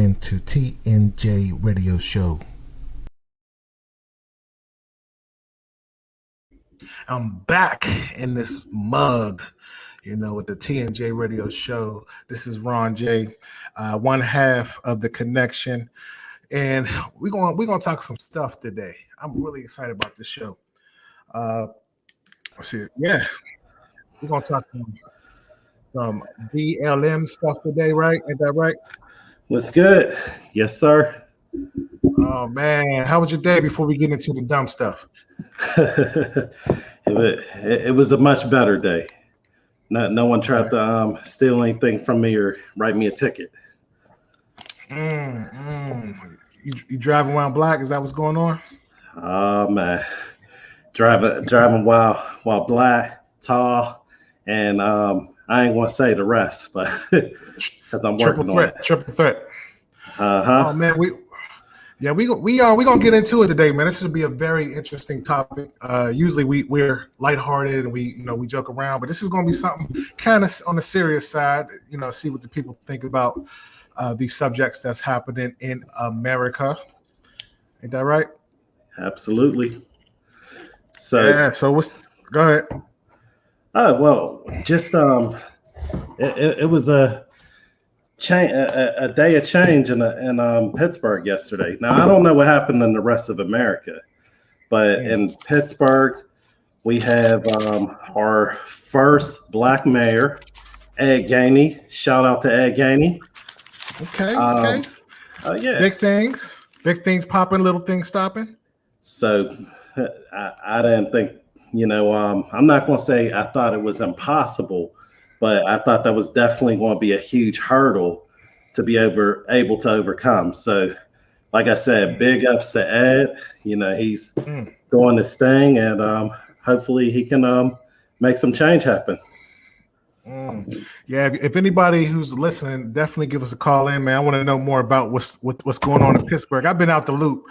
into TNJ Radio Show. I'm back in this mug, with the TNJ Radio Show. This is Laraun J, one half of the connection, and we're gonna talk some stuff today. I'm really excited about this show. Let's see, yeah, we're gonna talk some BLM stuff today, right? Ain't that right? What's good? Yes, sir. Oh man, how was your day before we get into the dumb stuff? It was a much better day. No one tried to steal anything from me or write me a ticket. You driving around black? Is that what's going on? Oh man, driving while black, tall, and I ain't gonna say the rest, but because I'm working on it. Triple threat. Oh man, we gonna get into it today, man. This should be a very interesting topic. Usually we're lighthearted and we joke around, but this is gonna be something kind of on the serious side. See what the people think about these subjects that's happening in America. Ain't that right? Absolutely. So yeah. So go ahead. Well, just it was a day of change in Pittsburgh yesterday. Now I don't know what happened in the rest of America, but in Pittsburgh we have our first black mayor, Ed Gainey. Shout out to Ed Gainey. Okay. Yeah. Big things popping, little things stopping. So I didn't think, I'm not going to say I thought it was impossible, but I thought that was definitely going to be a huge hurdle to be able to overcome. So, like I said, big ups to Ed. He's doing this thing, and hopefully he can make some change happen. Yeah, if anybody who's listening, definitely give us a call in, man. I want to know more about what's going on in Pittsburgh. I've been out the loop.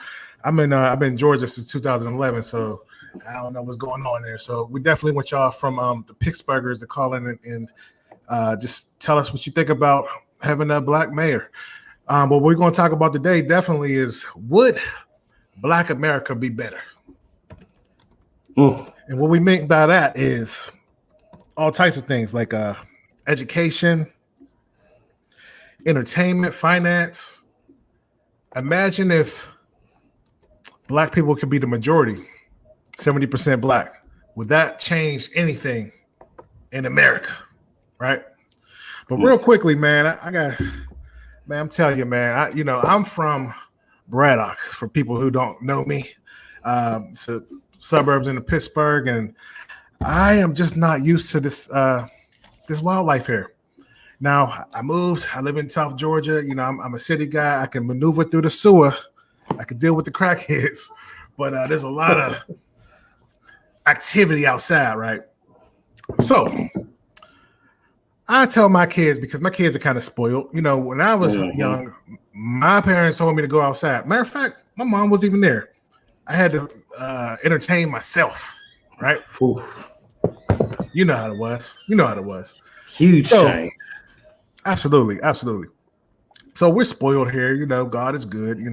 I've been in Georgia since 2011, so I don't know what's going on there. So we definitely want y'all from the Pittsburghers to call in and just tell us what you think about having a black mayor. But what we're going to talk about today definitely is, would Black America be better? And what we mean by that is all types of things like education, entertainment, finance. Imagine if black people could be the majority, 70% black. Would that change anything in America? Right? But real quickly, man, I'm telling you, man, I'm from Braddock, for people who don't know me. So suburbs in Pittsburgh, and I am just not used to this wildlife here. Now I moved. I live in South Georgia. I'm a city guy. I can maneuver through the sewer. I can deal with the crackheads, but there's a lot of activity outside, right? So I tell my kids, because my kids are kind of spoiled. When I was young, my parents told me to go outside. Matter of fact, my mom wasn't even there. I had to entertain myself, right? Ooh. You know how it was. Huge change. Absolutely. So we're spoiled here. God is good. We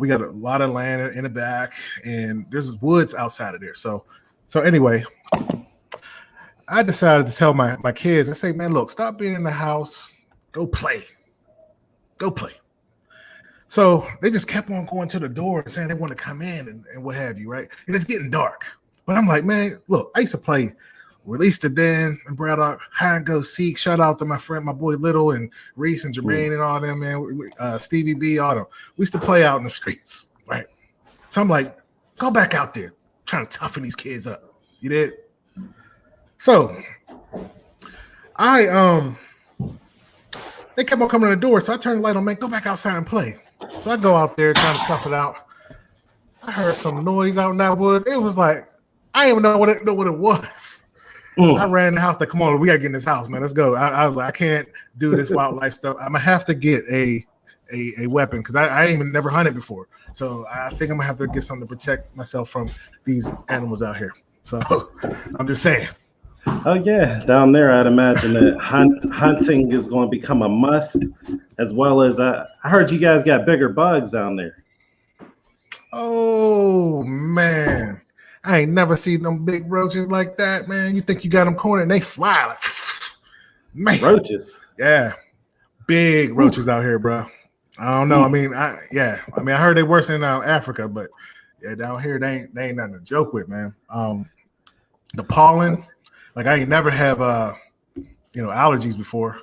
got a lot of land in the back, and there's woods outside of there. So anyway, I decided to tell my kids, I say, man, look, stop being in the house. Go play. So they just kept on going to the door and saying they want to come in and what have you, right? And it's getting dark. But I'm like, man, look, I used to play Release the Den and Braddock, Hide and Go Seek. Shout out to my friend, my boy Little, and Reese and Jermaine and all them, man. Stevie B, all them. We used to play out in the streets, right? So I'm like, go back out there, trying to toughen these kids up. You did? So they kept on coming to the door, so I turned the light on, man, go back outside and play. So I go out there trying to tough it out. I heard some noise out in that woods. It was like, I didn't even know what it was. I ran in the house like, come on, we gotta get in this house, man. Let's go. I was like, I can't do this wildlife stuff. I'm gonna have to get a weapon because I ain't even never hunted before. So I think I'm gonna have to get something to protect myself from these animals out here. So I'm just saying, Oh yeah, down there, I'd imagine that hunting is going to become a must, as well as I heard you guys got bigger bugs down there. Oh man, I ain't never seen them big roaches like that, man. You think you got them cornered and they fly like, man. Roaches. Yeah, big roaches out here, bro. I don't know. I mean, I heard they worse in Africa, but yeah, down here they ain't nothing to joke with, man. The pollen, like I ain't never have allergies before.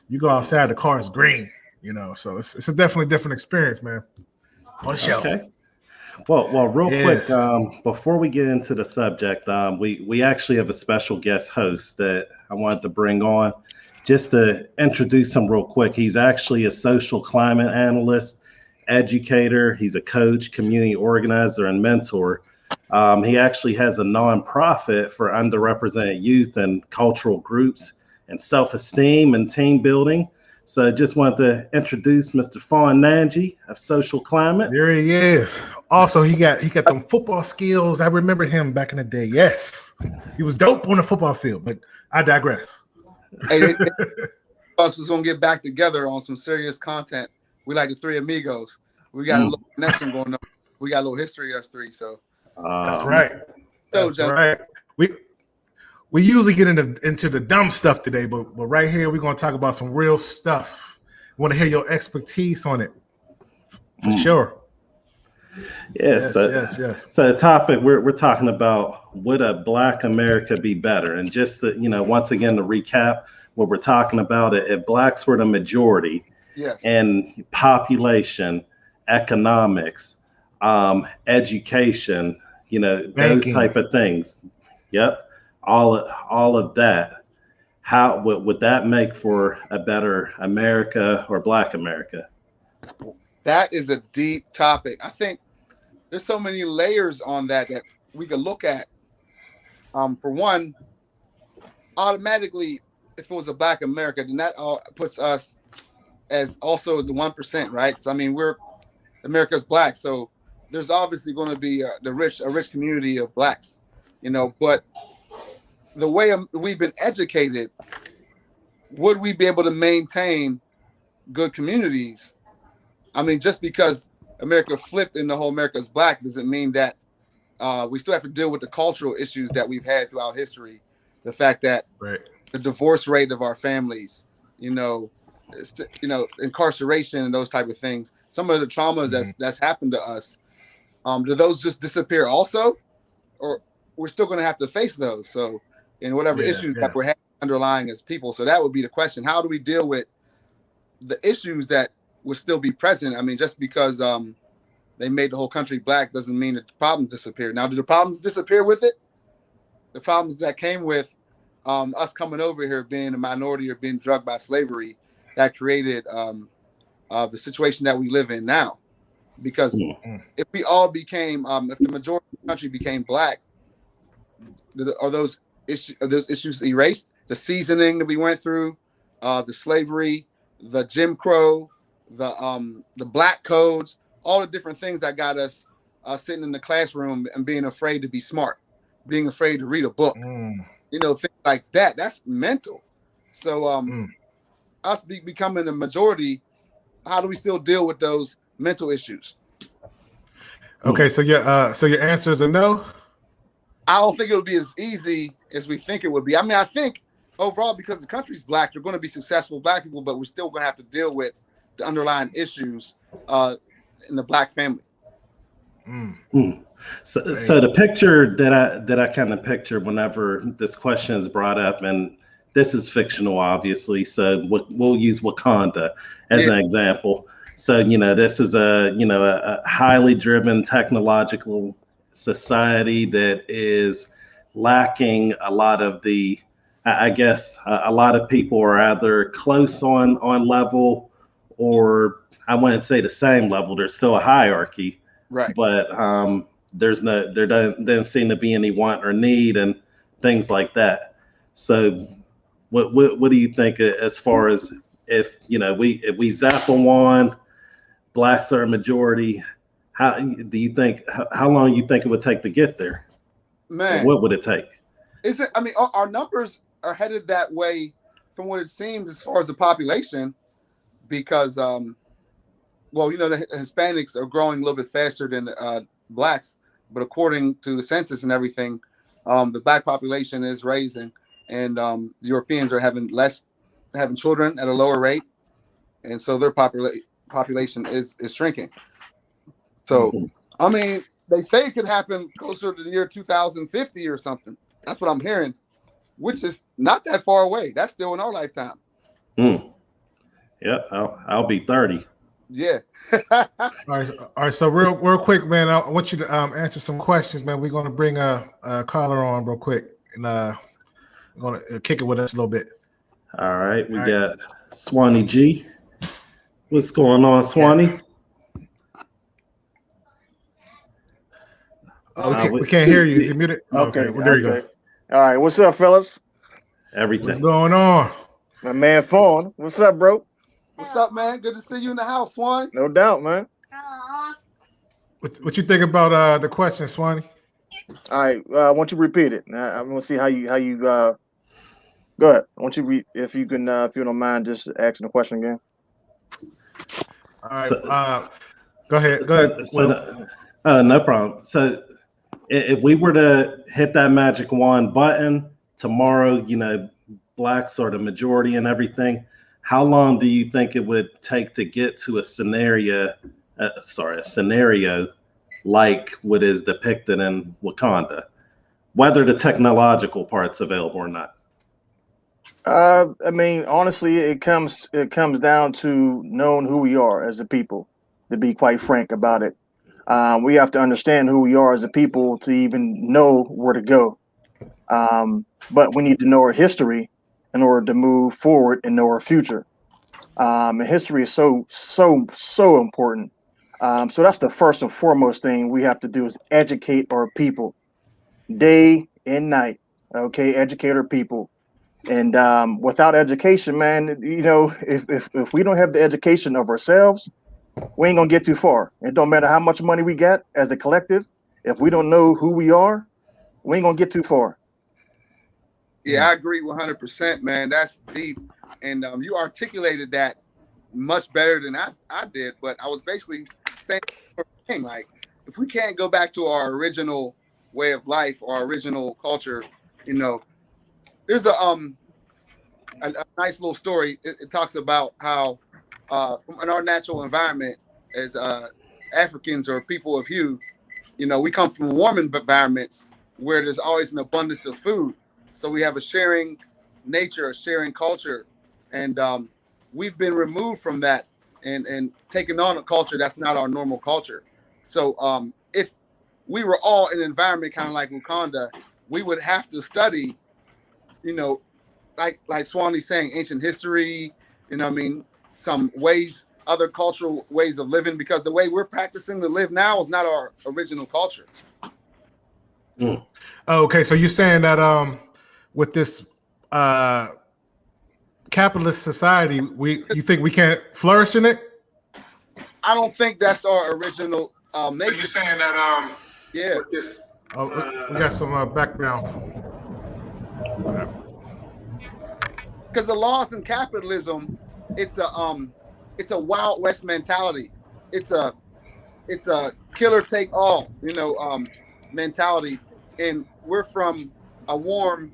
You go outside, the car is green, so it's a definitely different experience, man. For sure. Okay. Well, real quick, before we get into the subject, we actually have a special guest host that I wanted to bring on. Just to introduce him real quick, he's actually a social climate analyst, educator. He's a coach, community organizer, and mentor. He actually has a nonprofit for underrepresented youth and cultural groups and self-esteem and team building. So just wanted to introduce Mr. Fawn Nanji of Social Climate. There he is. Also, he got them football skills. I remember him back in the day. Yes, he was dope on the football field, but I digress. Hey, us was gonna get back together on some serious content. We like the Three Amigos. We got a little connection going on. We got a little history, us three. So that's right. That's right. We usually get into the dumb stuff today, but right here we're gonna talk about some real stuff. We want to hear your expertise on it for sure. Yes. So the topic we're talking about, would a Black America be better? And just once again to recap what we're talking about, if Blacks were the majority, in population, economics, education, banking, those type of things. Yep, all of that. How would that make for a better America or Black America? That is a deep topic. I think there's so many layers on that we could look at. For one, automatically, if it was a Black America, then that puts us as also the 1%, right? So I mean, America's Black, so there's obviously going to be a rich community of Blacks, But the way we've been educated, would we be able to maintain good communities? I mean, just because America flipped and the whole America's Black doesn't mean that we still have to deal with the cultural issues that we've had throughout history. The fact that the divorce rate of our families, incarceration and those type of things. Some of the traumas that's happened to us, do those just disappear also, or we're still going to have to face those? So, in whatever issues that we're having underlying as people. So that would be the question: how do we deal with the issues that will still be present? I mean, just because they made the whole country Black doesn't mean that the problems disappear. Now, do the problems disappear with it? The problems that came with us coming over here, being a minority or being drugged by slavery, that created the situation that we live in now. Because if we all became, if the majority of the country became Black, are those issues erased? The seasoning that we went through, the slavery, the Jim Crow, the Black codes, all the different things that got us sitting in the classroom and being afraid to be smart, being afraid to read a book, things like that. That's mental. So us becoming a majority, how do we still deal with those mental issues? Okay, so your answer is a no? I don't think it'll be as easy as we think it would be. I mean, I think overall, because the country's Black, you're going to be successful Black people, but we're still going to have to deal with the underlying issues in the Black family. So the picture that I kind of picture whenever this question is brought up, and this is fictional, obviously, so we'll use Wakanda as an example. So this is a highly driven technological society that is lacking a lot of the, I guess, a lot of people are either close on level, or I wouldn't say the same level. There's still a hierarchy, right? But there doesn't seem to be any want or need and things like that. So what do you think as far as if we zap a wand, Blacks are a majority? How long you think it would take to get there? Man, what would it take? Is it? I mean, our numbers are headed that way from what it seems as far as the population, because well, the Hispanics are growing a little bit faster than blacks, but according to the census and everything, the black population is raising, and Europeans are having children at a lower rate, and so their population is shrinking. So, I mean, they say it could happen closer to the year 2050 or something. That's what I'm hearing, which is not that far away. That's still in our lifetime. Yep, I'll be 30. Yeah. All right. So real quick, man. I want you to answer some questions, man. We're going to bring a caller on real quick, and we're going to kick it with us a little bit. All right, we got Swanee G. What's going on, Swanee? We can't hear you. Is you muted? Okay. Well, there you go. All right. What's up, fellas? Everything. What's going on? My man Fawn. What's up, bro? What's up, man? Good to see you in the house, Swan. No doubt, man. What you think about the question, Swanee? All right. I want you to repeat it. I want to see how you go ahead. I want you if you don't mind just asking the question again. All right. Go ahead. No problem. So if we were to hit that magic wand button tomorrow, blacks are the majority and everything, how long do you think it would take to get to a scenario like what is depicted in Wakanda, whether the technological part's available or not? I mean, honestly, it comes down to knowing who we are as a people, to be quite frank about it. We have to understand who we are as a people to even know where to go. But we need to know our history in order to move forward and know our future. And history is so important. So that's the first and foremost thing we have to do is educate our people day and night. Okay, educate our people. And without education, man, if we don't have the education of ourselves, we ain't gonna get too far. It don't matter how much money we got as a collective. If we don't know who we are, we ain't gonna get too far. Yeah, I agree 100%, man. That's deep. And you articulated that much better than I did. But I was basically saying, like, if we can't go back to our original way of life, our original culture, there's a nice little story. It talks about how in our natural environment as Africans or people of hue, we come from warm environments where there's always an abundance of food. So we have a sharing nature, a sharing culture. And we've been removed from that and taken on a culture that's not our normal culture. So if we were all in an environment kind of like Wakanda, we would have to study, like Swanee's saying, ancient history, some ways, other cultural ways of living, because the way we're practicing to live now is not our original culture. Okay, so you're saying that with this capitalist society, you think we can't flourish in it? I don't think that's our original nature. So you're saying that yeah. with this, we got some background. Because the laws in capitalism, it's a Wild West mentality. It's a killer take all, mentality. And we're from a warm,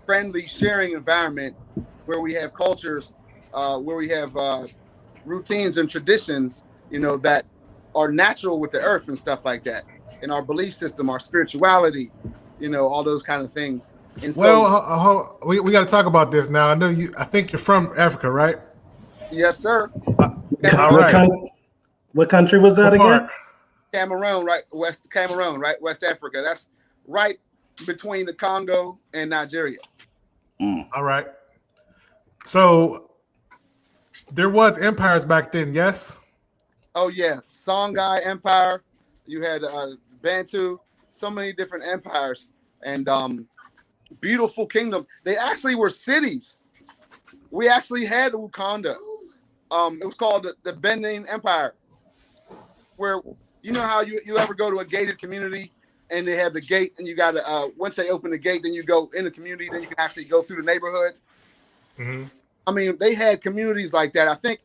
friendly, sharing environment where we have cultures, where we have routines and traditions, that are natural with the earth and stuff like that. And our belief system, our spirituality, all those kind of things. And so, we got to talk about this now. I think you're from Africa, right? Yes, sir. All right. What country was that again? Cameroon, right? West Cameroon, right? West Africa. That's right between the Congo and Nigeria. All right. So there was empires back then, yes? Oh yeah, Songhai Empire. You had Bantu. So many different empires and beautiful kingdom. They actually were cities. We actually had Wakanda. It was called the Benin Empire, where how you ever go to a gated community and they have the gate, and you got to once they open the gate, then you go in the community, then you can actually go through the neighborhood. Mm-hmm. I mean, they had communities like that. I think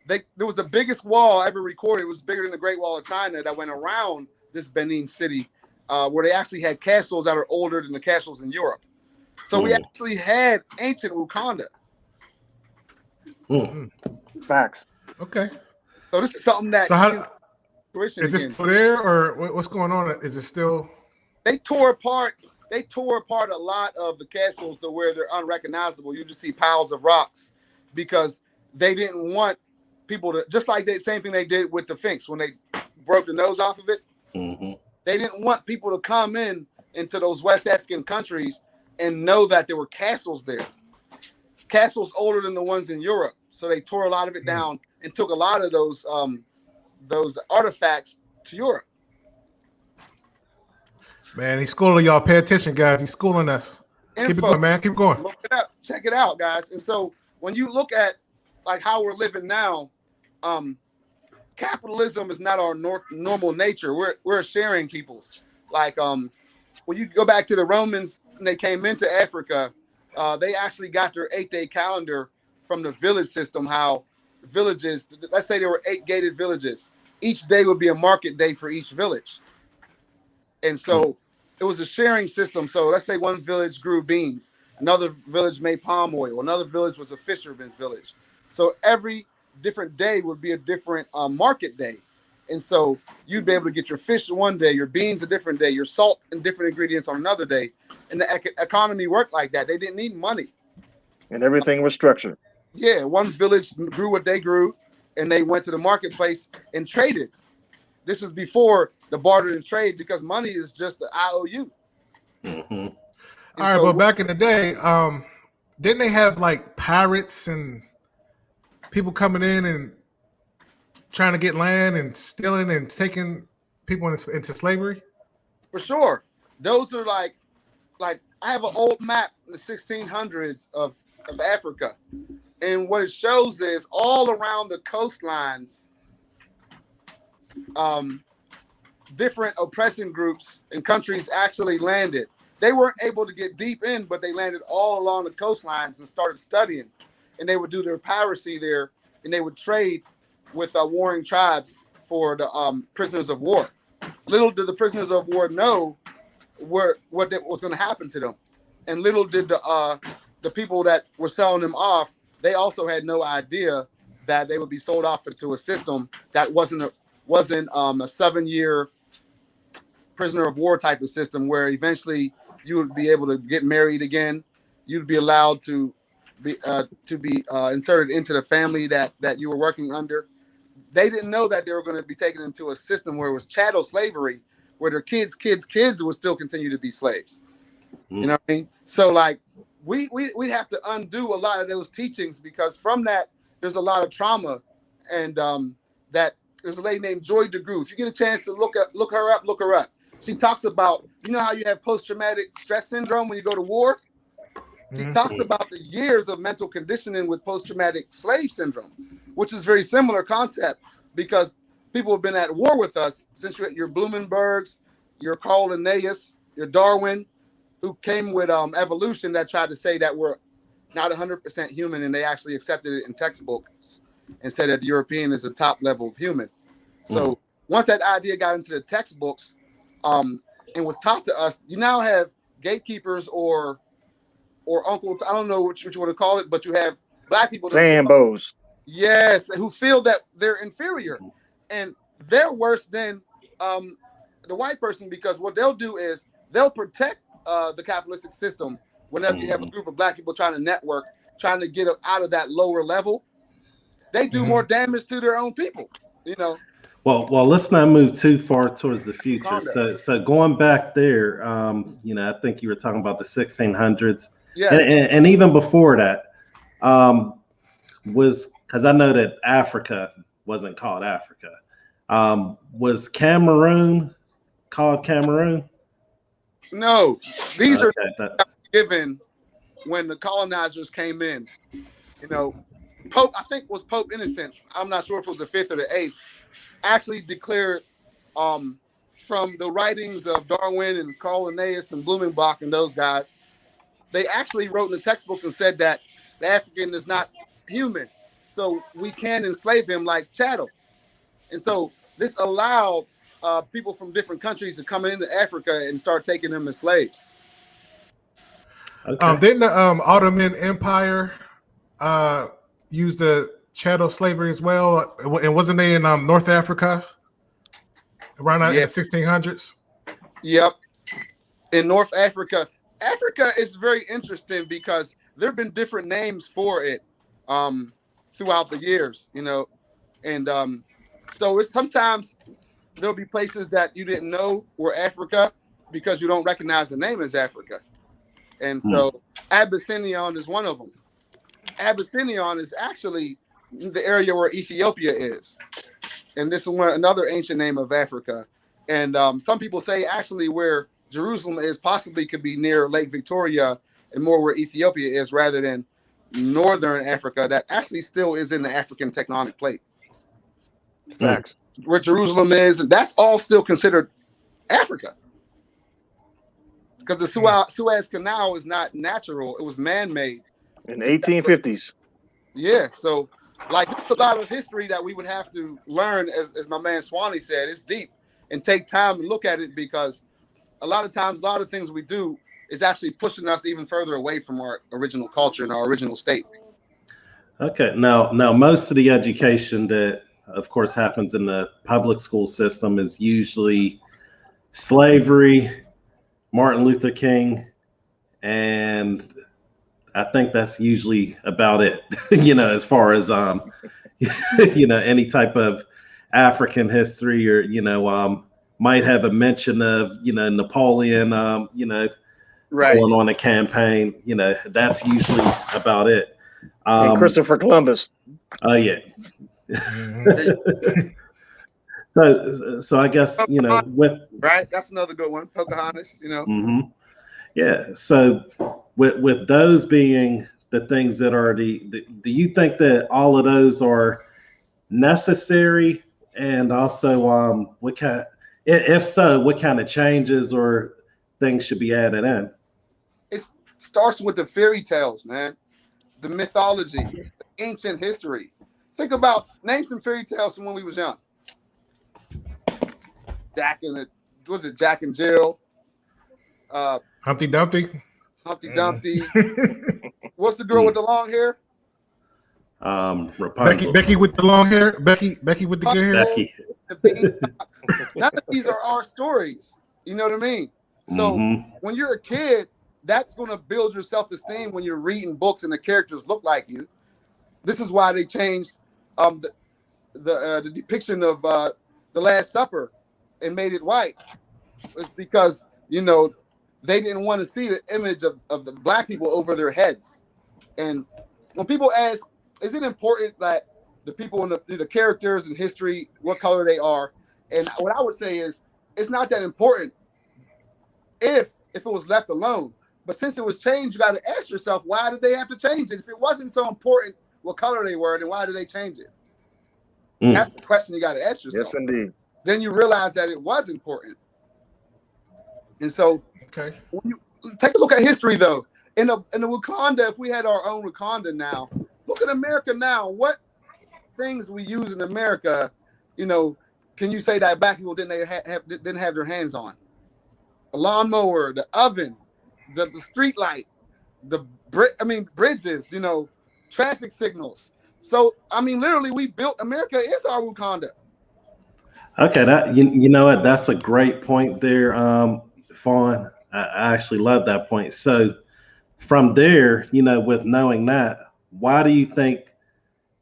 there was the biggest wall ever recorded. It was bigger than the Great Wall of China that went around this Benin city, where they actually had castles that are older than the castles in Europe. So we actually had ancient Wakanda. Facts. Okay. So this is something that is this still there, or what's going on? Is it still? They tore apart a lot of the castles to where they're unrecognizable. You just see piles of rocks because they didn't want people to, just like the same thing they did with the Sphinx when they broke the nose off of it. Mm-hmm. They didn't want people to come into those West African countries and know that there were castles there. Castles older than the ones in Europe. So they tore a lot of it down and took a lot of those artifacts to Europe. Man, he's schooling y'all. Pay attention, guys. He's schooling us. Keep it going, man. Keep going. Look it up. Check it out, guys. And so when you look at like how we're living now, capitalism is not our normal nature. We're sharing peoples. Like when you go back to the Romans when they came into Africa, they actually got their 8-day calendar from the village system. How villages, let's say there were 8 gated villages. Each day would be a market day for each village. And so it was a sharing system. So let's say one village grew beans, another village made palm oil, another village was a fisherman's village. So every different day would be a different market day. And so you'd be able to get your fish one day, your beans a different day, your salt and different ingredients on another day. And the economy worked like that. They didn't need money. And everything was structured. Yeah, one village grew what they grew, and they went to the marketplace and traded. This was before the barter and trade because money is just the IOU. Mm-hmm. All right, but back in the day, didn't they have like pirates and people coming in and trying to get land and stealing and taking people into slavery? For sure. Those are like I have an old map in the 1600s of Africa. And what it shows is all around the coastlines, different oppressing groups and countries actually landed. They weren't able to get deep in, but they landed all along the coastlines and started studying. And they would do their piracy there, and they would trade with warring tribes for the prisoners of war. Little did the prisoners of war know what was going to happen to them, and little did the people that were selling them off. They also had no idea that they would be sold off into a system that wasn't a 7-year prisoner of war type of system where eventually you would be able to get married again. You'd be allowed to be inserted into the family that you were working under. They didn't know that they were going to be taken into a system where it was chattel slavery, where their kids would still continue to be slaves. You know what I mean? So like we have to undo a lot of those teachings because from that there's a lot of trauma, and that there's a lady named Joy DeGruy. If you get a chance to look her up. She talks about, you know how you have post-traumatic stress syndrome when you go to war? She talks about the years of mental conditioning with post-traumatic slave syndrome, which is very similar concept because people have been at war with us since your Blumenbergs, your Carl Linnaeus, your Darwin, who came with evolution that tried to say that we're not 100% human, and they actually accepted it in textbooks and said that the European is the top level of human. So once that idea got into the textbooks and was taught to us, you now have gatekeepers or uncles, I don't know what you want to call it, but you have black people. Zambos. Yes, who feel that they're inferior. And they're worse than the white person because what they'll do is they'll protect the capitalistic system whenever you have a group of black people trying to network, trying to get out of that lower level. They do more damage to their own people, you know. Well, let's not move too far towards the future. So going back there, I think you were talking about the 1600s. Yes. And even before that, was because I know that Africa wasn't called Africa. Was Cameroon called Cameroon? No, these are given when the colonizers came in. You know, Pope, I think was Pope Innocent. I'm not sure if it was the 5th or the 8th. Actually declared from the writings of Darwin and Carl Linnaeus and Blumenbach and those guys, they actually wrote in the textbooks and said that the African is not human, so we can enslave him like chattel. And so this allowed people from different countries to come into Africa and start taking them as slaves. Okay. Didn't the Ottoman Empire use the chattel slavery as well? And wasn't they in North Africa around in the 1600s? Yep. In North Africa. Africa is very interesting because there have been different names for it throughout the years, you know. And so it's sometimes there'll be places that you didn't know were Africa because you don't recognize the name as Africa. And so Abyssinian is one of them. Abyssinian is actually the area where Ethiopia is. And this is another ancient name of Africa. And some people say actually where Jerusalem is possibly could be near Lake Victoria and more where Ethiopia is rather than northern Africa that actually still is in the African tectonic plate. Facts. Where Jerusalem is, and that's all still considered Africa. Because the Suez Canal is not natural. It was man-made. In the 1850s. Yeah, so like there's a lot of history that we would have to learn, as my man Swanee said. It's deep and take time and look at it because a lot of times, a lot of things we do is actually pushing us even further away from our original culture and our original state. Okay, now most of the education that, of course, happens in the public school system is usually slavery, Martin Luther King, and I think that's usually about it, you know, as far as, you know, any type of African history or, you know, might have a mention of, you know, Napoleon, you know, going on a campaign, you know, that's usually about it. And Christopher Columbus. Oh, yeah. So I guess, you know, that's another good one. Pocahontas, you know. Yeah. So with those being the things that are do you think that all of those are necessary? And also, if so, what kind of changes or things should be added in? It starts with the fairy tales, man. The mythology, the ancient history. Think about, name some fairy tales from when we was young. Jack and Jill? Humpty Dumpty. Humpty Dumpty. What's the girl with the long hair? Rapunzel. Becky with the long hair. Becky with the good hair. Becky. None of these are our stories. You know what I mean? So when you're a kid, that's going to build your self-esteem when you're reading books and the characters look like you. This is why they changed the depiction of the Last Supper and made it white. It's because, you know, they didn't want to see the image of the black people over their heads. And when people ask, is it important that the people in the characters in history, what color they are? And what I would say is, it's not that important if it was left alone. But since it was changed, you got to ask yourself, why did they have to change it? If it wasn't so important what color they were, then why did they change it? That's the question you got to ask yourself. Yes, indeed. Then you realize that it was important. And so when you take a look at history, though, in the Wakanda, if we had our own Wakanda now, look at America now. What things we use in America, you know, can you say that black people didn't have their hands on? The lawnmower, the oven, the street light, bridges, you know, traffic signals. So, I mean, literally, we built America is our Wakanda. Okay, that you know what? That's a great point there, Fawn. I actually love that point. So, from there, you know, with knowing that, why do you think?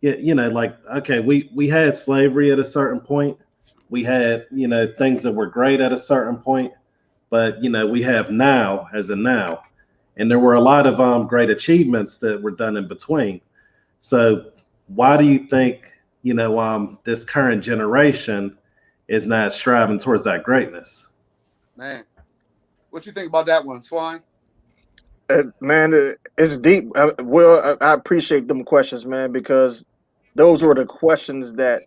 You know, like, okay, we had slavery at a certain point. We had, you know, things that were great at a certain point, but you know, we have now as a now, and there were a lot of great achievements that were done in between. So, why do you think, you know, this current generation is not striving towards that greatness? Man, what you think about that one, Swan? Man, it's deep. I appreciate them questions, man, because those were the questions that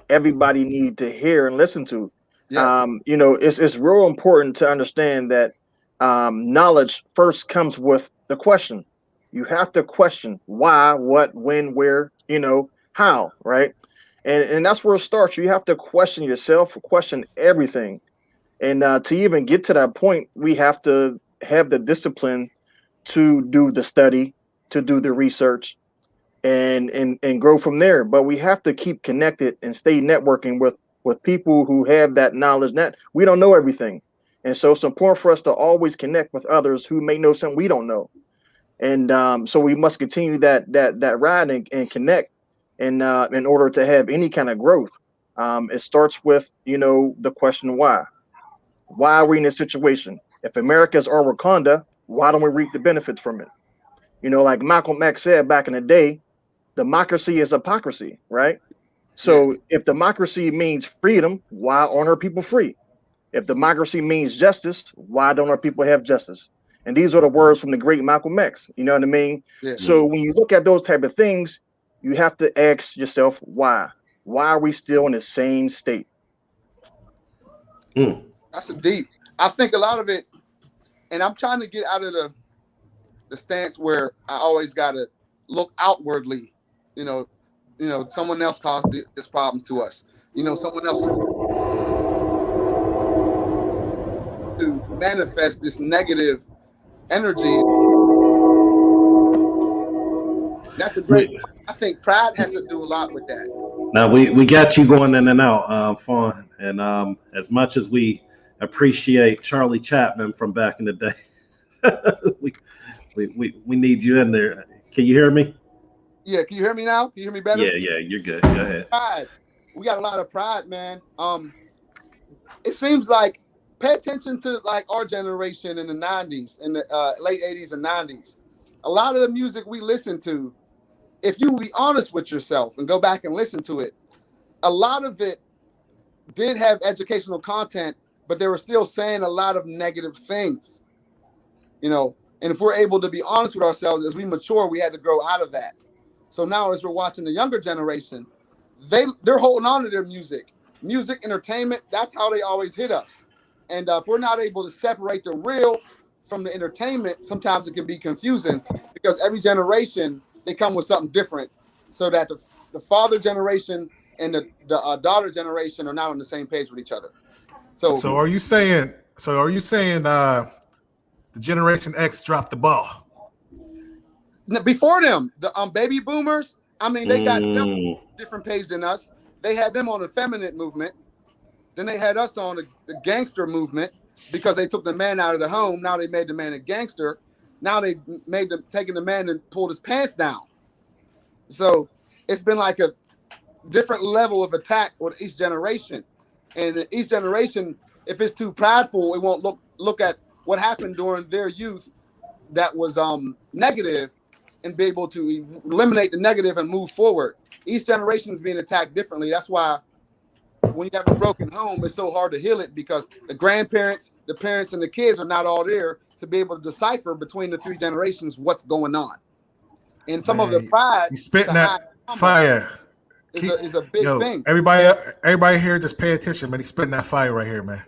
everybody needed to hear and listen to. Yes. It's real important to understand that knowledge first comes with the question. You have to question why, what, when, where, how, right? And that's where it starts. You have to question yourself, question everything. And to even get to that point, we have to have the discipline to do the study, to do the research, and grow from there. But we have to keep connected and stay networking with people who have that knowledge. That we don't know everything, and so it's important for us to always connect with others who may know something we don't know. And so we must continue that ride and connect, and in order to have any kind of growth. It starts with the question why. Why are we in this situation? If America is our Wakanda, why don't we reap the benefits from it? Like Malcolm X said back in the day, democracy is hypocrisy, right? So if democracy means freedom, why aren't our people free? If democracy means justice, why don't our people have justice? And these are the words from the great Malcolm X. You know what I mean? Yeah. So when you look at those type of things, you have to ask yourself why. Why are we still in the same state? That's a deep. I think a lot of it, and I'm trying to get out of the stance where I always gotta look outwardly. Someone else caused this problems to us. Someone else to manifest this negative energy. That's a great point. I think pride has to do a lot with that. Now we got you going in and out, Fawn, and as much as we appreciate Charlie Chapman from back in the day, we need you in there. Can you hear me? Yeah, can you hear me now? Can you hear me better? Yeah, you're good. Go ahead. Pride. We got a lot of pride, man. It seems like pay attention to like our generation in the 90s, in the late 80s and 90s. A lot of the music we listen to, if you be honest with yourself and go back and listen to it, a lot of it did have educational content, but they were still saying a lot of negative things. And if we're able to be honest with ourselves as we mature, we had to grow out of that. So now as we're watching the younger generation, they're holding on to their music, entertainment. That's how they always hit us. And if we're not able to separate the real from the entertainment, sometimes it can be confusing because every generation, they come with something different, so that the father generation and the daughter generation are not on the same page with each other. So are you saying the Generation X dropped the ball? Before them, the baby boomers, they got them different page than us. They had them on the feminine movement. Then they had us on the gangster movement because they took the man out of the home. Now they made the man a gangster. Now they've taken the man and pulled his pants down. So it's been like a different level of attack with each generation. And each generation, if it's too prideful, it won't look at what happened during their youth that was negative and be able to eliminate the negative and move forward. Each generation is being attacked differently. That's why when you have a broken home, it's so hard to heal it because the grandparents, the parents, and the kids are not all there to be able to decipher between the three generations what's going on. And some of the pride, you spitting that fire is a big thing. Everybody here, just pay attention, man. He's spitting that fire right here, man.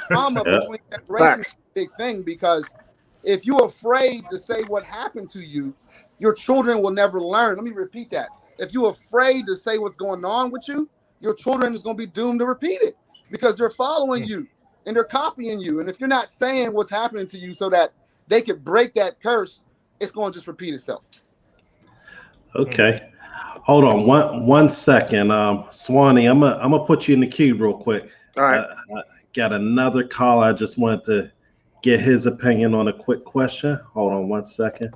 Trauma between generations is a big thing because if you're afraid to say what happened to you, your children will never learn. Let me repeat that. If you're afraid to say what's going on with you, your children is going to be doomed to repeat it because they're following you and they're copying you. And if you're not saying what's happening to you so that they could break that curse, it's going to just repeat itself. Okay. Hold on one second. Swanee, I'm gonna put you in the queue real quick. All right. I got another call. I just wanted to get his opinion on a quick question. Hold on 1 second.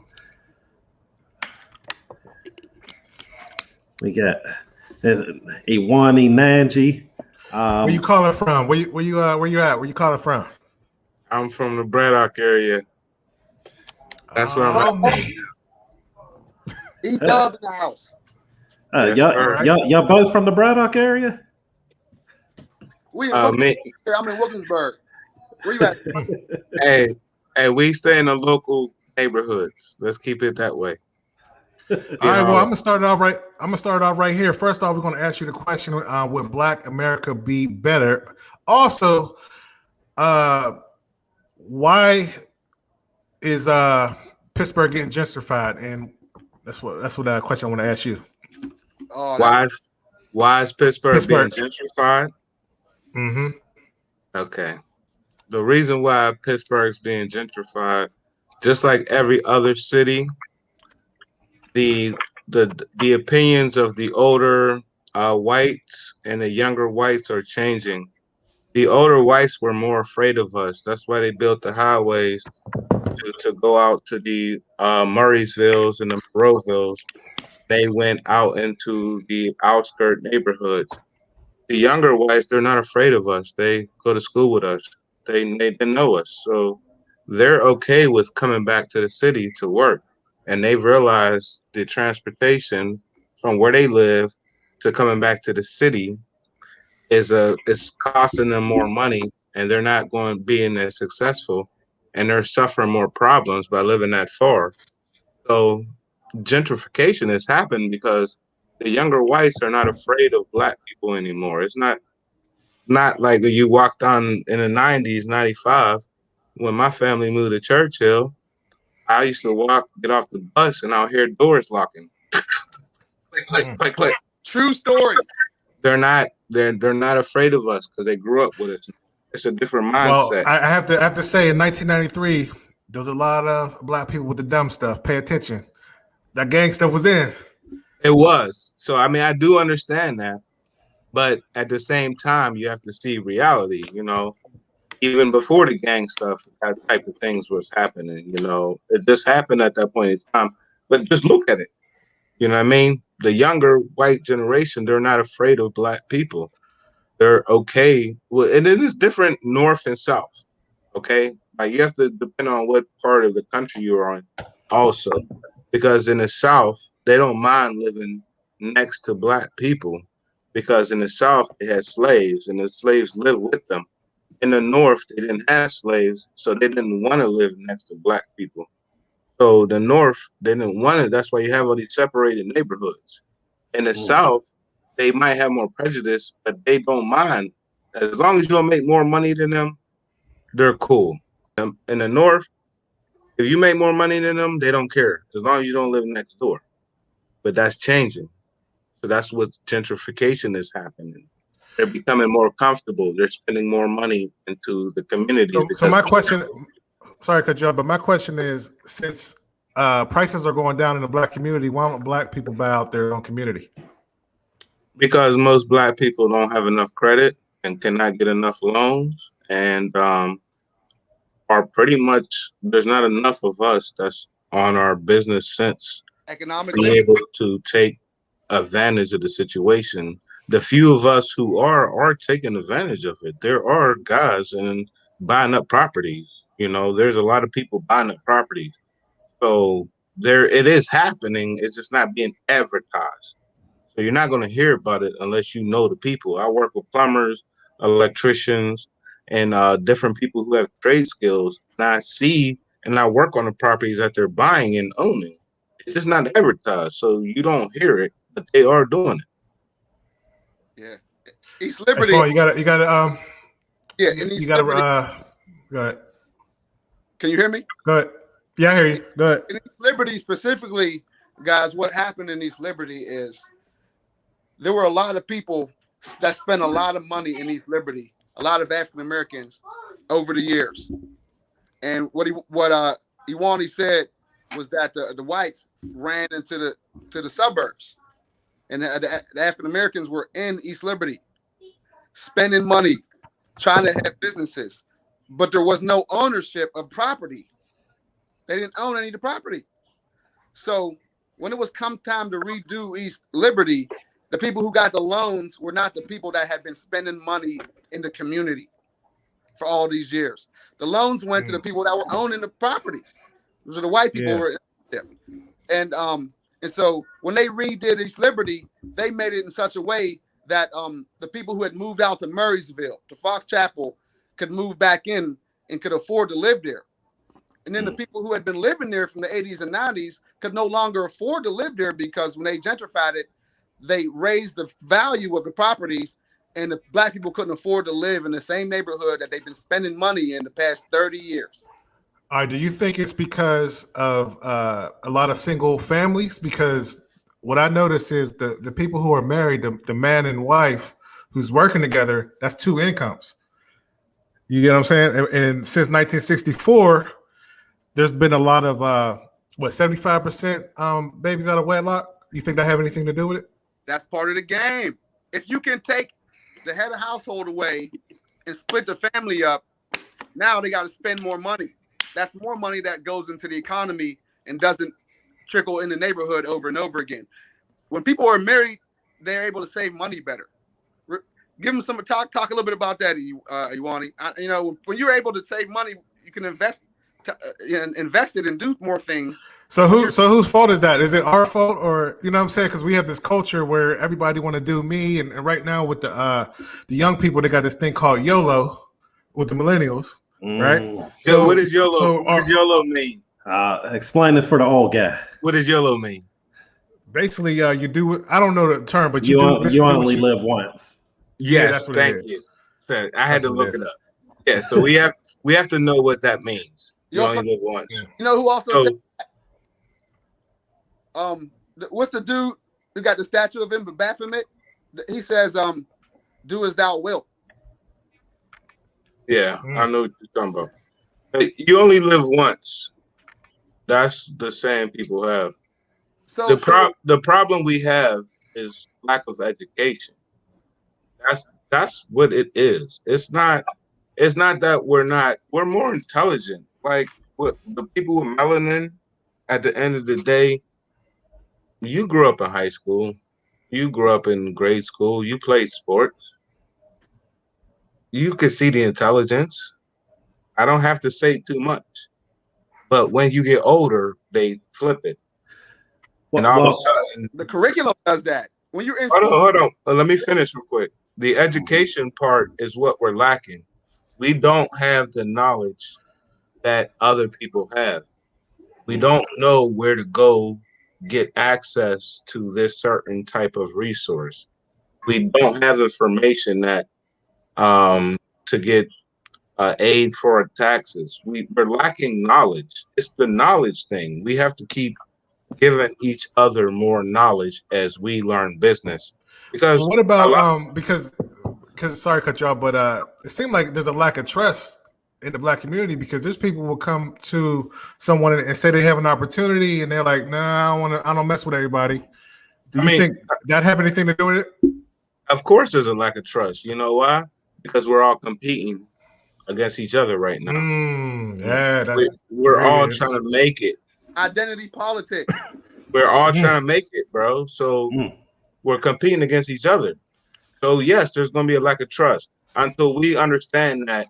We got Iwani Nanji. Where you calling from? Where you at? Where you calling from? I'm from the Braddock area. That's where I'm at. E-Dub in the house. Y'all both from the Braddock area? We in I'm in Wilkinsburg. Where you at? Hey, we stay in the local neighborhoods. Let's keep it that way. All right. Well, I'm gonna start it off right. I'm gonna start off right here. First off, we're gonna ask you the question: would Black America be better? Also, why is Pittsburgh getting gentrified? And that's what question I want to ask you. Oh, why is Pittsburgh being Pittsburgh. gentrified? Mm-hmm. Okay. The reason why Pittsburgh's being gentrified, just like every other city, the opinions of the older whites and the younger whites are changing. The older whites were more afraid of us. That's why they built the highways to go out to the Murraysvilles and the Monroevilles. They went out into the outskirt neighborhoods. The younger whites, they're not afraid of us. They go to school with us. They know us. So they're okay with coming back to the city to work. And they've realized the transportation from where they live to coming back to the city is costing them more money, and they're not going being as successful, and they're suffering more problems by living that far. So gentrification has happened because the younger whites are not afraid of Black people anymore. It's not like you walked on in the 90s, 95, when my family moved to Churchill. I used to get off the bus, and I'll hear doors locking. Click. True story. They're not afraid of us because they grew up with us. It's a different mindset. Well, I have to say, in 1993, there was a lot of Black people with the dumb stuff. Pay attention. That gang stuff was in. It was. So I mean, I do understand that, but at the same time, you have to see reality. Even before the gang stuff, that type of things was happening. It just happened at that point in time. But just look at it. You know what I mean? The younger white generation, they're not afraid of Black people. They're okay. Well, and it is different north and south. Okay. Like you have to depend on what part of the country you're on also. Because in the South, they don't mind living next to Black people. Because in the South, they had slaves and the slaves lived with them. In the North, they didn't have slaves, so they didn't want to live next to Black people. So the North, they didn't want it. That's why you have all these separated neighborhoods. In the South, they might have more prejudice, but they don't mind. As long as you don't make more money than them, they're cool. In the North, if you make more money than them, they don't care. As long as you don't live next door. But that's changing. So that's what gentrification is happening. They're becoming more comfortable. They're spending more money into the communities. So my question, sorry to cut you off, but my question is, since prices are going down in the Black community, why don't Black people buy out their own community? Because most Black people don't have enough credit and cannot get enough loans, and are pretty much, there's not enough of us that's on our business sense Economic be able to take advantage of the situation. The few of us who are taking advantage of it. There are guys and buying up properties. There's a lot of people buying up properties. So it is happening. It's just not being advertised. So you're not going to hear about it unless you know the people. I work with plumbers, electricians, and different people who have trade skills. And I see and I work on the properties that they're buying and owning. It's just not advertised, so you don't hear it, but they are doing it. Yeah, East Liberty. Hey, you gotta. Yeah, in East Liberty. Go ahead. Can you hear me? Go ahead. Yeah, I hear you. Go ahead. In East Liberty specifically, guys, what happened in East Liberty is there were a lot of people that spent a lot of money in East Liberty, a lot of African Americans over the years. And what Iwani said was that the whites ran into the suburbs, and the African Americans were in East Liberty, spending money, trying to have businesses, but there was no ownership of property. They didn't own any of the property. So when it was come time to redo East Liberty, the people who got the loans were not the people that had been spending money in the community for all these years. The loans went to the people that were owning the properties. Those are the white people who were there. And so when they redid East Liberty, they made it in such a way that the people who had moved out to Murraysville, to Fox Chapel, could move back in and could afford to live there. And then the people who had been living there from the 80s and 90s could no longer afford to live there because when they gentrified it, they raised the value of the properties, and the black people couldn't afford to live in the same neighborhood that they've been spending money in the past 30 years. All right, do you think it's because of a lot of single families? Because what I notice is the people who are married, the man and wife who's working together, that's two incomes. You get what I'm saying? And since 1964, there's been a lot of 75% babies out of wedlock. You think that have anything to do with it? That's part of the game. If you can take the head of household away and split the family up, now they got to spend more money. That's more money that goes into the economy and doesn't trickle in the neighborhood over and over again. When people are married, they're able to save money better. Give them some talk a little bit about that, Iwani. You know, when you're able to save money, you can invest it and do more things. So whose fault is that? Is it our fault, or you know what I'm saying? Because we have this culture where everybody want to do me, and right now with the young people, they got this thing called YOLO with the millennials, right? So what is YOLO? So what does YOLO mean? Explain it for the old guy. What does YOLO mean? Basically, you do. I don't know the term, but you only live once. Yes, yeah, thank you. I had to look it up. Yeah, so we have to know what that means. You only live once. You know who also said that? What's the dude who got the statue of him, but Baphomet? He says, do as thou wilt. Yeah, I know what you're talking about. Hey, you only live once. That's the saying people have. So the problem we have is lack of education. That's what it is. It's not that we're more intelligent. Like what the people with melanin, at the end of the day, you grew up in high school, you grew up in grade school, you played sports. You can see the intelligence. I don't have to say too much. But when you get older, they flip it. And all of a sudden the curriculum does that. When you're in hold on. Let me finish real quick. The education part is what we're lacking. We don't have the knowledge that other people have. We don't know where to go get access to this certain type of resource. We don't have information that to get aid for our taxes. We're lacking knowledge. It's the knowledge thing. We have to keep giving each other more knowledge as we learn business. Because what about because sorry to cut you off, but it seems like there's a lack of trust in the black community, because there's people will come to someone and say they have an opportunity and they're like, nah, I don't mess with everybody. Do you think that have anything to do with it? Of course there's a lack of trust. You know why? Because we're all competing against each other right now. We're all trying to make it. Identity politics. We're all trying to make it, bro. So we're competing against each other. So yes, there's going to be a lack of trust until we understand that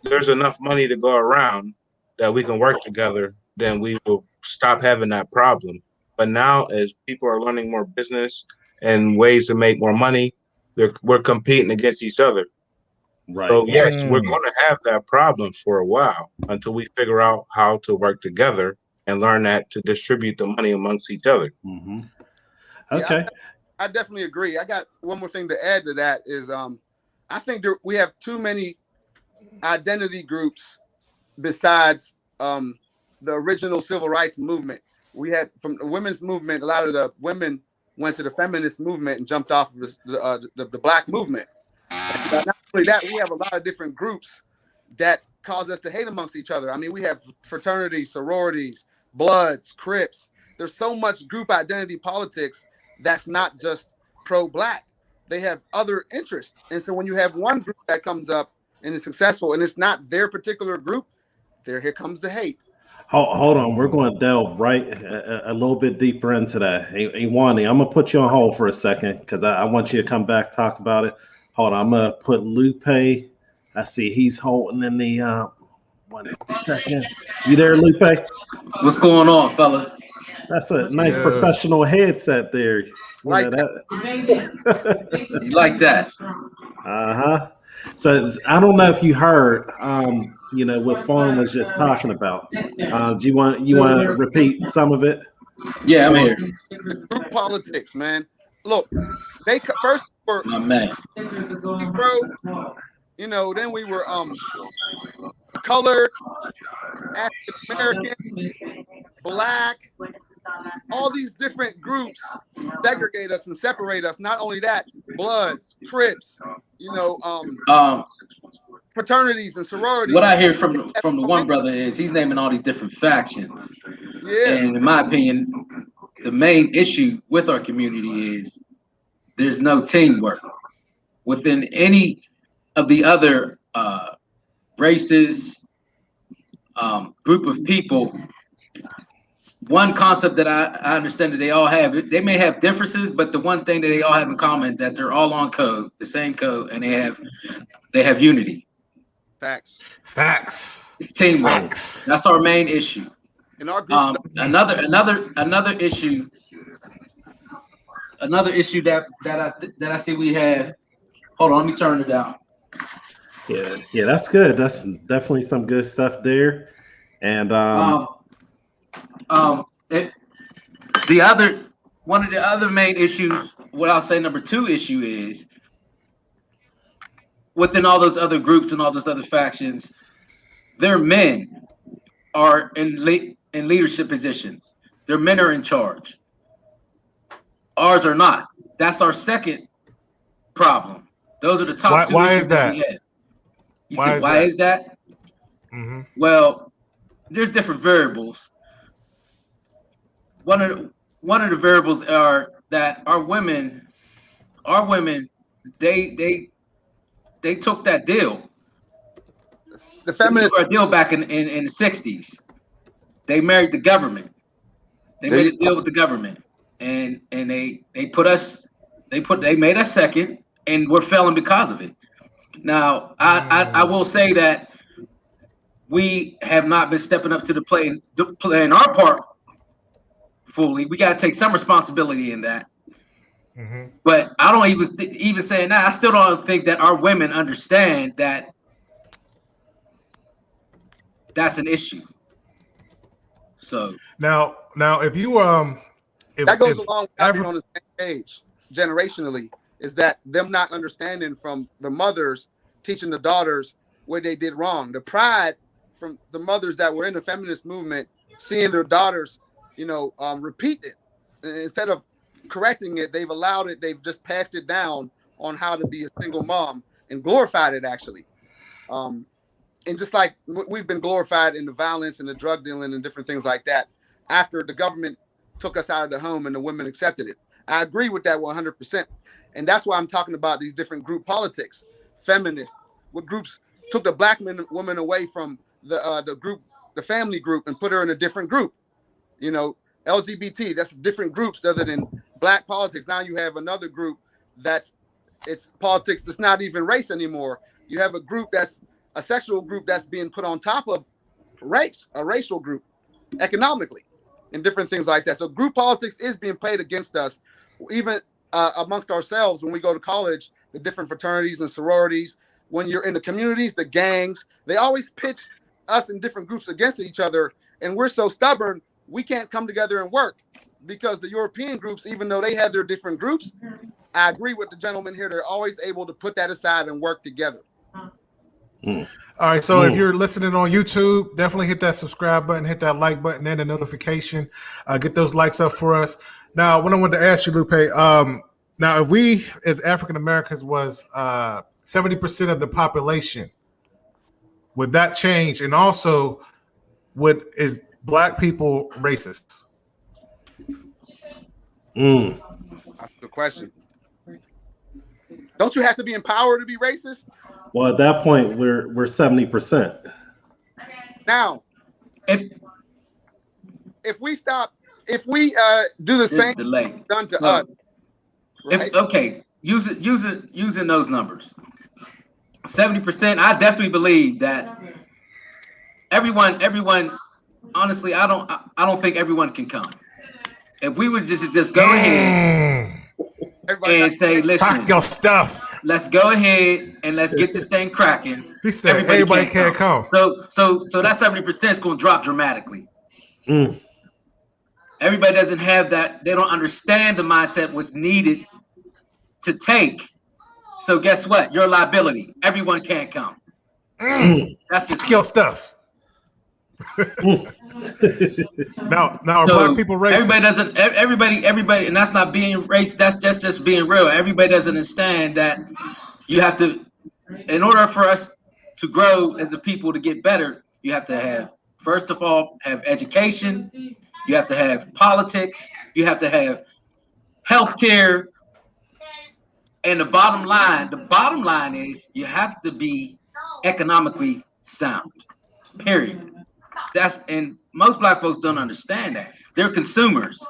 there's enough money to go around that we can work together. Then we will stop having that problem. But now, as people are learning more business and ways to make more money, we're competing against each other. Right. So yes, we're going to have that problem for a while until we figure out how to work together and learn that to distribute the money amongst each other. Mm-hmm. Okay. Yeah, I definitely agree. I got one more thing to add to that is I think we have too many identity groups besides the original civil rights movement. We had from the women's movement, a lot of the women went to the feminist movement and jumped off of the black movement. And not only that, we have a lot of different groups that cause us to hate amongst each other. I mean, we have fraternities, sororities, Bloods, Crips. There's so much group identity politics that's not just pro-black. They have other interests. And so when you have one group that comes up and is successful and it's not their particular group, here comes the hate. Hold on. We're going to delve right a little bit deeper into that. Iwani, I'm going to put you on hold for a second because I want you to come back, talk about it. Hold on. I'm going to put Lupe. I see he's holding in the 1 second. You there, Lupe? What's going on, fellas? That's a nice professional headset there. Like that. You like that? Uh-huh. So I don't know if you heard, what Fawn was just talking about. Do you want to repeat some of it? Yeah, I'm here. The group politics, man. Look, they first were My man. Negro, then we were colored, African American, black, all these different groups segregate us and separate us. Not only that, Bloods, Crips, fraternities and sororities. What I hear from the one brother is he's naming all these different factions. Yeah. And in my opinion, the main issue with our community is there's no teamwork within any of the other races, group of people. One concept that I understand that they all have, they may have differences, but the one thing that they all have in common that they're all on code, the same code, and they have unity. Facts. It's teamwork. Facts. That's our main issue. In our group, another issue. Another issue that I see we have. Hold on, let me turn it down. Yeah, that's good. That's definitely some good stuff there. And one of the other main issues, what I'll say number 2 issue is within all those other groups and all those other factions, their men are in leadership positions. Their men are in charge. Ours are not. That's our second problem. Those are the top 2 why issues is that? we have. You see, why is that? Mm-hmm. Well, there's different variables. One of the variables are that our women, they took that deal. The feminists took our deal back in the 60s. They married the government. They made a deal with the government, and they made us second, and we're failing because of it. Now, I will say that we have not been stepping up to the plate, playing our part fully. We got to take some responsibility in that. Mm-hmm. But I don't even saying that. I still don't think that our women understand that that's an issue. So now, if you that goes along with being on the same page generationally, is that them not understanding from the mothers teaching the daughters what they did wrong. The pride from the mothers that were in the feminist movement, seeing their daughters, repeat it instead of correcting it, they've allowed it. They've just passed it down on how to be a single mom and glorified it actually. And just like we've been glorified in the violence and the drug dealing and different things like that, after the government took us out of the home and the women accepted it. I agree with that 100%. And that's why I'm talking about these different group politics, feminists, what groups took the black woman away from the group, the family group, and put her in a different group. LGBT, that's different groups other than black politics. Now you have another group it's politics that's not even race anymore. You have a group that's a sexual group that's being put on top of race, a racial group, economically, and different things like that. So group politics is being played against us, even amongst ourselves when we go to college, the different fraternities and sororities. When you're in the communities, the gangs, they always pitch us in different groups against each other. And we're so stubborn, we can't come together and work because the European groups, even though they have their different groups, I agree with the gentleman here. They're always able to put that aside and work together. All right, so if you're listening on YouTube, definitely hit that subscribe button, hit that like button, and the notification. Get those likes up for us. Now, what I wanted to ask you, Lupe, now if we as African Americans was 70% of the population, would that change? And also, is black people racist? That's the question. Don't you have to be in power to be racist? Well, at that point, we're 70%. Now, if we do the same done to us, right? Using those numbers, 70%. I definitely believe that everyone. Honestly, I don't think everyone can come. If we would just go ahead and say, listen, talk your stuff. Let's go ahead and let's get this thing cracking. He said everybody can't come. So that 70% is going to drop dramatically. Everybody doesn't have that. They don't understand the mindset what's needed to take. So guess what? You're a liability. Everyone can't come. That's just your stuff. now are black people racist? Everybody, and that's not being racist. That's just being real. Everybody doesn't understand that you have to, in order for us to grow as a people to get better, you have to have, first of all, have education. You have to have politics. You have to have healthcare. And the bottom line is you have to be economically sound. Period. And most black folks don't understand that. They're consumers.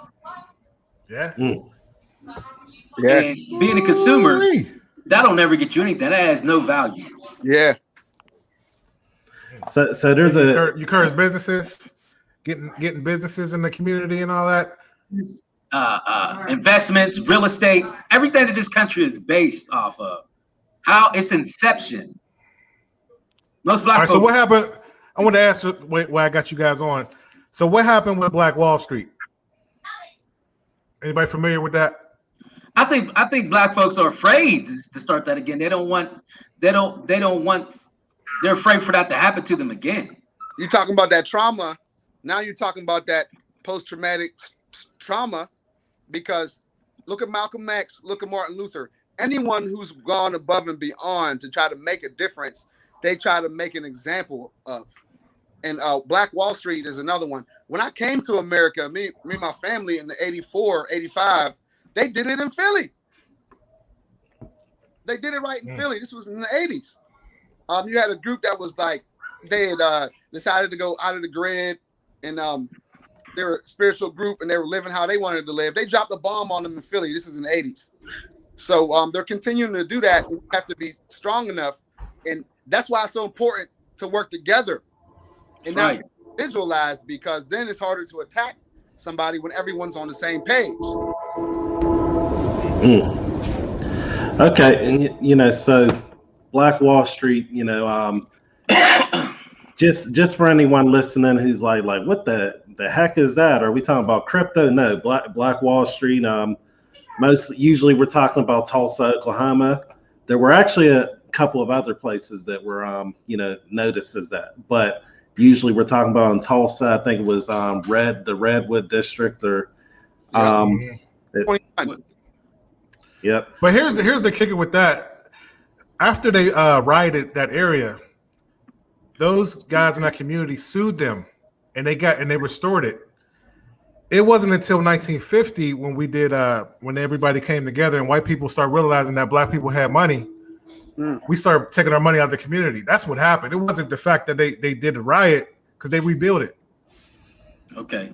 Yeah. Yeah. And being a consumer, that'll never get you anything. That has no value. Yeah. So there's you encourage businesses, getting businesses in the community and all that. Investments, real estate, everything that this country is based off of. How its inception. Most black folks. So what happened? I want to ask why I got you guys on. So what happened with Black Wall Street? Anybody familiar with that? I think black folks are afraid to start that again. They're afraid for that to happen to them again. You're talking about that trauma. Now you're talking about that post-traumatic trauma, because look at Malcolm X, look at Martin Luther. Anyone who's gone above and beyond to try to make a difference, they try to make an example of. And Black Wall Street is another one. When I came to America, me and my family in the 84, 85, they did it in Philly. They did it right in Philly. This was in the 80s. You had a group that was like, they had decided to go out of the grid, and they were a spiritual group, and they were living how they wanted to live. They dropped a bomb on them in Philly. This is in the 80s. So they're continuing to do that. We have to be strong enough. And that's why it's so important to work together and not visualize, because then it's harder to attack somebody when everyone's on the same page. Okay, and so Black Wall Street, just for anyone listening who's like what the heck is that? Are we talking about crypto? No, Black Wall Street. Usually we're talking about Tulsa, Oklahoma. There were actually a couple of other places that were noticed as that, but usually we're talking about in Tulsa. I think it was the Redwood District, or yep. But here's the kicker with that. After they rioted that area, those guys in that community sued them, and they restored it. It wasn't until 1950 when when everybody came together and white people started realizing that black people had money. We started taking our money out of the community. That's what happened. It wasn't the fact that they did the riot, because they rebuilt it. Okay.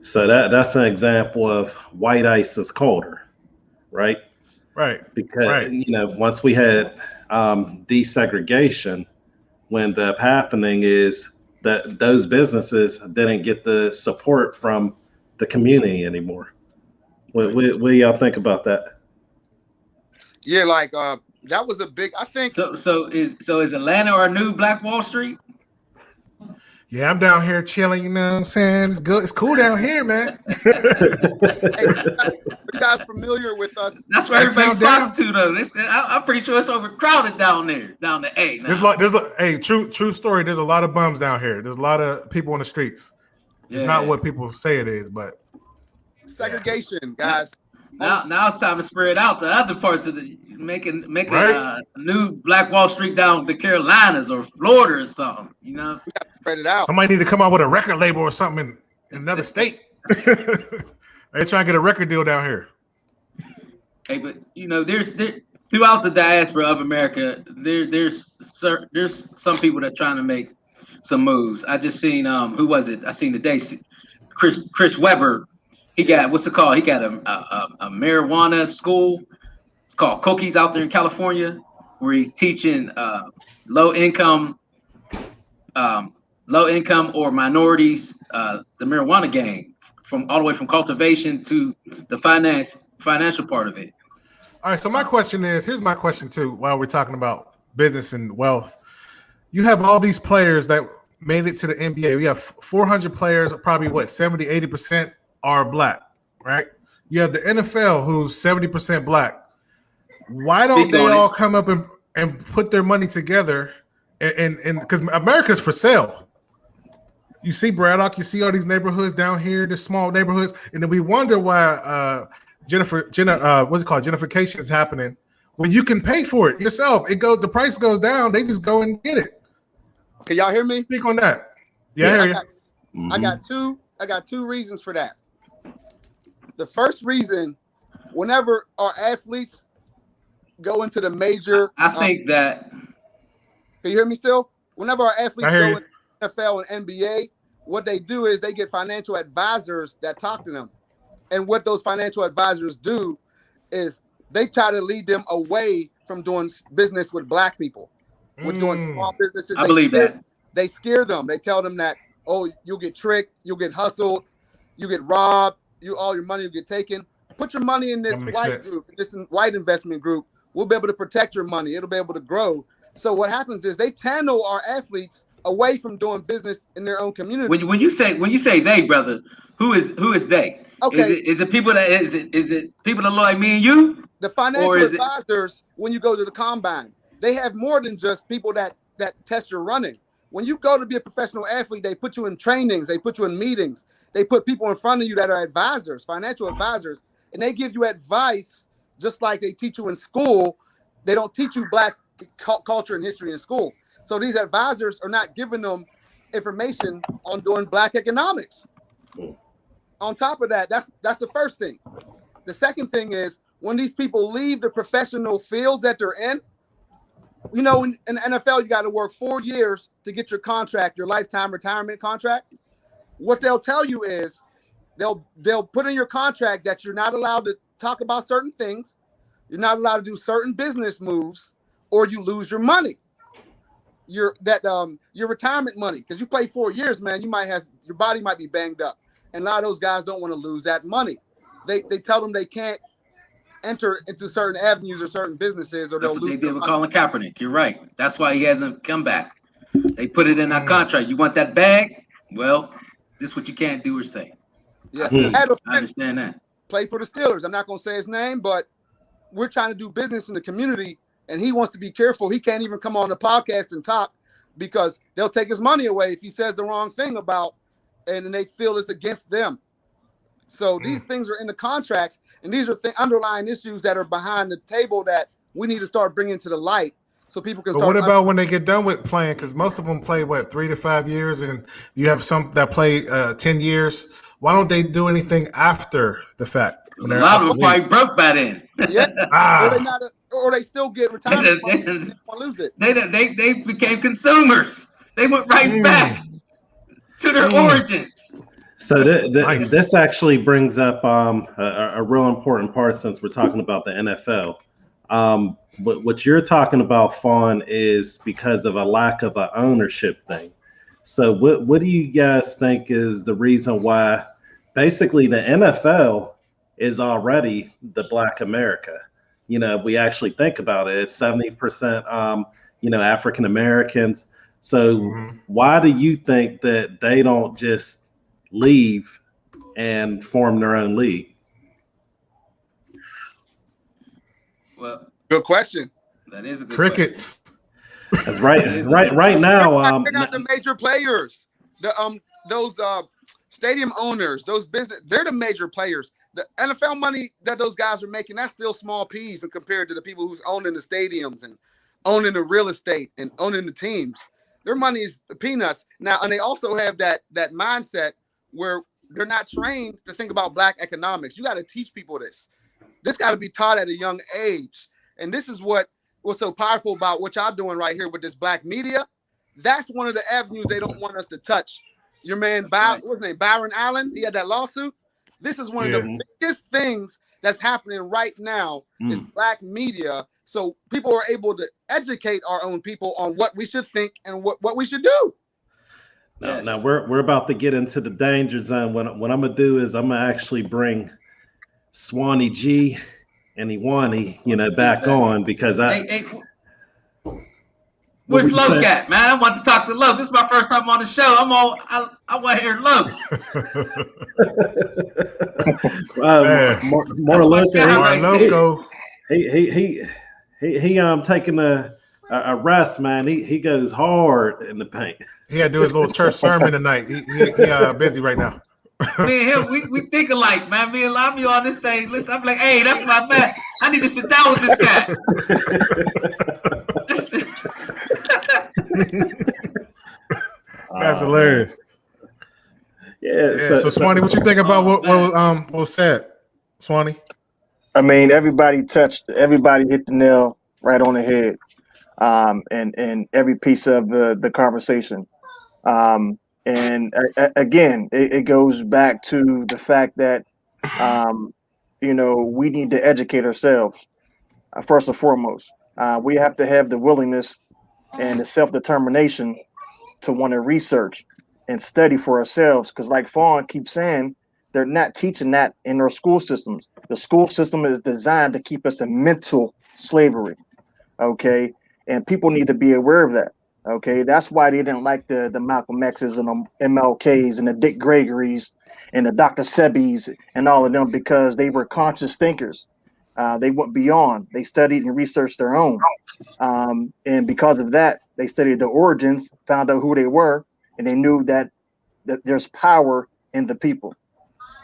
So that's an example of white ice is colder, right? Right. Because once we had desegregation, what ended up happening is that those businesses didn't get the support from the community anymore. What do y'all think about that? Yeah, that was a big, I think. So is Atlanta our new Black Wall Street? Yeah, I'm down here chilling, you know what I'm saying? It's good. It's cool down here, man. Hey, you guys familiar with us? That's where everybody flocks to, though. I'm pretty sure it's overcrowded down there, down the A. True story. There's a lot of bums down here. There's a lot of people on the streets. It's not what people say it is, but segregation, guys. Now it's time to spread out to other parts of the making a new Black Wall Street down the Carolinas or Florida or something. Spread it out. Somebody need to come out with a record label or something in another state. They're trying to get a record deal down here. Hey, but there's throughout the diaspora of America, there's some people that's trying to make some moves. I just seen who was it? I seen today Chris Webber. He got what's it called? He got a marijuana school. It's called Cookies out there in California, where he's teaching low income or minorities the marijuana game, from all the way from cultivation to the financial part of it. All right. So here's my question too. While we're talking about business and wealth, you have all these players that made it to the NBA. We have 400 players, probably what 70, 80% are black, right? You have the NFL who's 70% black. Why don't they all come up and put their money together? And because America's for sale. You see Braddock, you see all these neighborhoods down here, the small neighborhoods, and then we wonder why gentrification is happening when you can pay for it yourself. The price goes down, they just go and get it. Can y'all hear me? Speak on that. Yeah, I hear you. I got two reasons for that. The first reason, whenever our athletes go into the major, I think that. Can you hear me still? Whenever our athletes go into NFL and NBA, what they do is they get financial advisors that talk to them. And what those financial advisors do is they try to lead them away from doing business with black people, with doing small businesses. I believe that. They scare them. They tell them that, oh, you'll get tricked, you'll get hustled, you get robbed, all your money will get taken. Put your money in this white group, this white investment group. We'll be able to protect your money. It'll be able to grow. So what happens is they channel our athletes away from doing business in their own community. When you say they, brother, who is they? Okay, is it people that is it people that look like me and you? The financial advisors, when you go to the combine, they have more than just people that test your running. When you go to be a professional athlete, they put you in trainings, they put you in meetings, they put people in front of you that are advisors, financial advisors, and they give you advice just like they teach you in school. They don't teach you black culture and history in school. So these advisors are not giving them information on doing black economics. On top of that, that's the first thing. The second thing is when these people leave the professional fields that they're in, you know, in the NFL, you got to work 4 years to get your contract, your lifetime retirement contract. What they'll tell you is they'll put in your contract that you're not allowed to talk about certain things, you're not allowed to do certain business moves, or you lose your money. Your retirement money, because you play 4 years, man, your body might be banged up. And a lot of those guys don't want to lose that money. They tell them they can't enter into certain avenues or certain businesses, or That's they'll what lose. They did with Colin Kaepernick. You're right. That's why he hasn't come back. They put it in our contract. You want that bag? Well, this is what you can't do or say. Yeah, I understand that. Play for the Steelers. I'm not going to say his name, but we're trying to do business in the community, and he wants to be careful. He can't even come on the podcast and talk because they'll take his money away if he says the wrong thing about, and then they feel it's against them. So these things are in the contracts, and these are underlying issues that are behind the table that we need to start bringing to the light so people can start. But what about when they get done with playing? Because most of them play, 3 to 5 years, and you have some that play 10 years. Why don't they do anything after the fact? A lot of them probably broke by then. Yeah, or they still get retirement. They won't lose it. They became consumers. They went right back to their origins. So this actually brings up a real important part since we're talking about the NFL. But what you're talking about, Fawn, is because of a lack of an ownership thing. So what do you guys think is the reason why basically the NFL is already the Black America? You know, we actually think about it, it's 70%, African Americans. So why do you think that they don't just leave and form their own league? Well, good question. That is a good crickets. Question. That's right now. They're not the major players. Those stadium owners, they're the major players. The NFL money that those guys are making, that's still small peas and compared to the people who's owning the stadiums and owning the real estate and owning the teams. Their money is peanuts. Now, and they also have that mindset where they're not trained to think about Black economics. You got to teach people this. This got to be taught at a young age. And this is what's so powerful about what y'all doing right here with this Black media. That's one of the avenues they don't want us to touch. Your man, what's his name? Byron Allen, he had that lawsuit. This is one of the biggest things that's happening right now is Black media. So people are able to educate our own people on what we should think and what we should do. Now we're about to get into the danger zone. What I'm gonna do is I'm gonna actually bring Swanee G and Iwani, back on because Where's Loke at, man? I want to talk to Loke. This is my first time on the show. I want to hear Loke. More Loco. He taking a rest, man. He goes hard in the paint. He had to do his little church sermon tonight. He busy right now. Me and him, we think alike, man. Me and Lamy on this thing. Listen, I'm like, hey, that's my man. I need to sit down with this guy. That's hilarious. Yeah. So Swanee, what you think about what was said, Swanee? I mean, everybody hit the nail right on the head, and every piece of the conversation. Again, it goes back to the fact that, we need to educate ourselves first and foremost. We have to have the willingness and the self-determination to want to research and study for ourselves. Because like Fawn keeps saying, they're not teaching that in our school systems. The school system is designed to keep us in mental slavery. Okay. And people need to be aware of that. Okay. That's why they didn't like the Malcolm X's and the MLKs and the Dick Gregorys and the Dr. Sebes and all of them, because they were conscious thinkers. They went beyond. They studied and researched their own. And because of that, they studied the origins, found out who they were, and they knew that there's power in the people.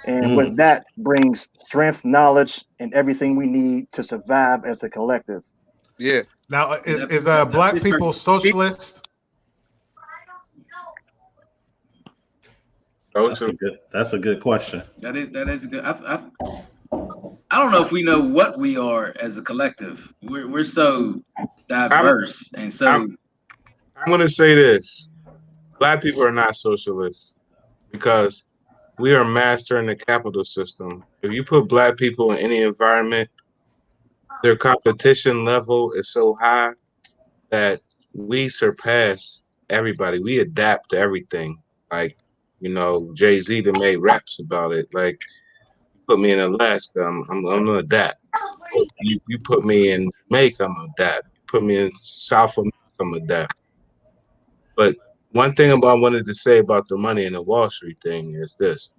And with that brings strength, knowledge, and everything we need to survive as a collective. Yeah. Now, is black people socialists? That's a good question. That is good. I don't know if we know what we are as a collective. We're so diverse, and so I'm going to say this: black people are not socialists because we are mastering the capital system. If you put black people in any environment, their competition level is so high that we surpass everybody. We adapt to everything. Like, Jay-Z that made raps about it. Like, put me in Alaska, I'm gonna adapt. You put me in Jamaica, I'm gonna adapt. Put me in South America, I'm gonna adapt. But one thing I wanted to say about the money and the Wall Street thing is this.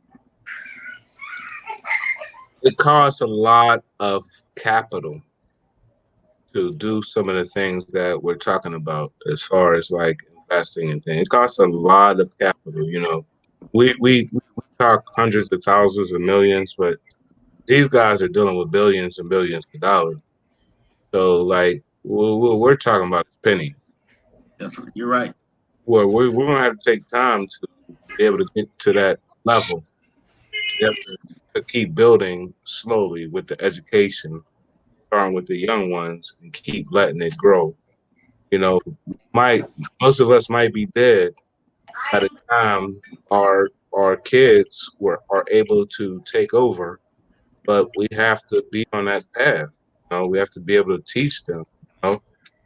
It costs a lot of capital to do some of the things that we're talking about as far as like investing and things. It costs a lot of capital, We talk hundreds of thousands of millions, but these guys are dealing with billions and billions of dollars. So, like, we're talking about penny. You're right. Well, we're going to have to take time to be able to get to that level. You have to keep building slowly with the education, starting with the young ones, and keep letting it grow. Most of us might be dead by the time our kids are able to take over, but we have to be on that path. We have to be able to teach them.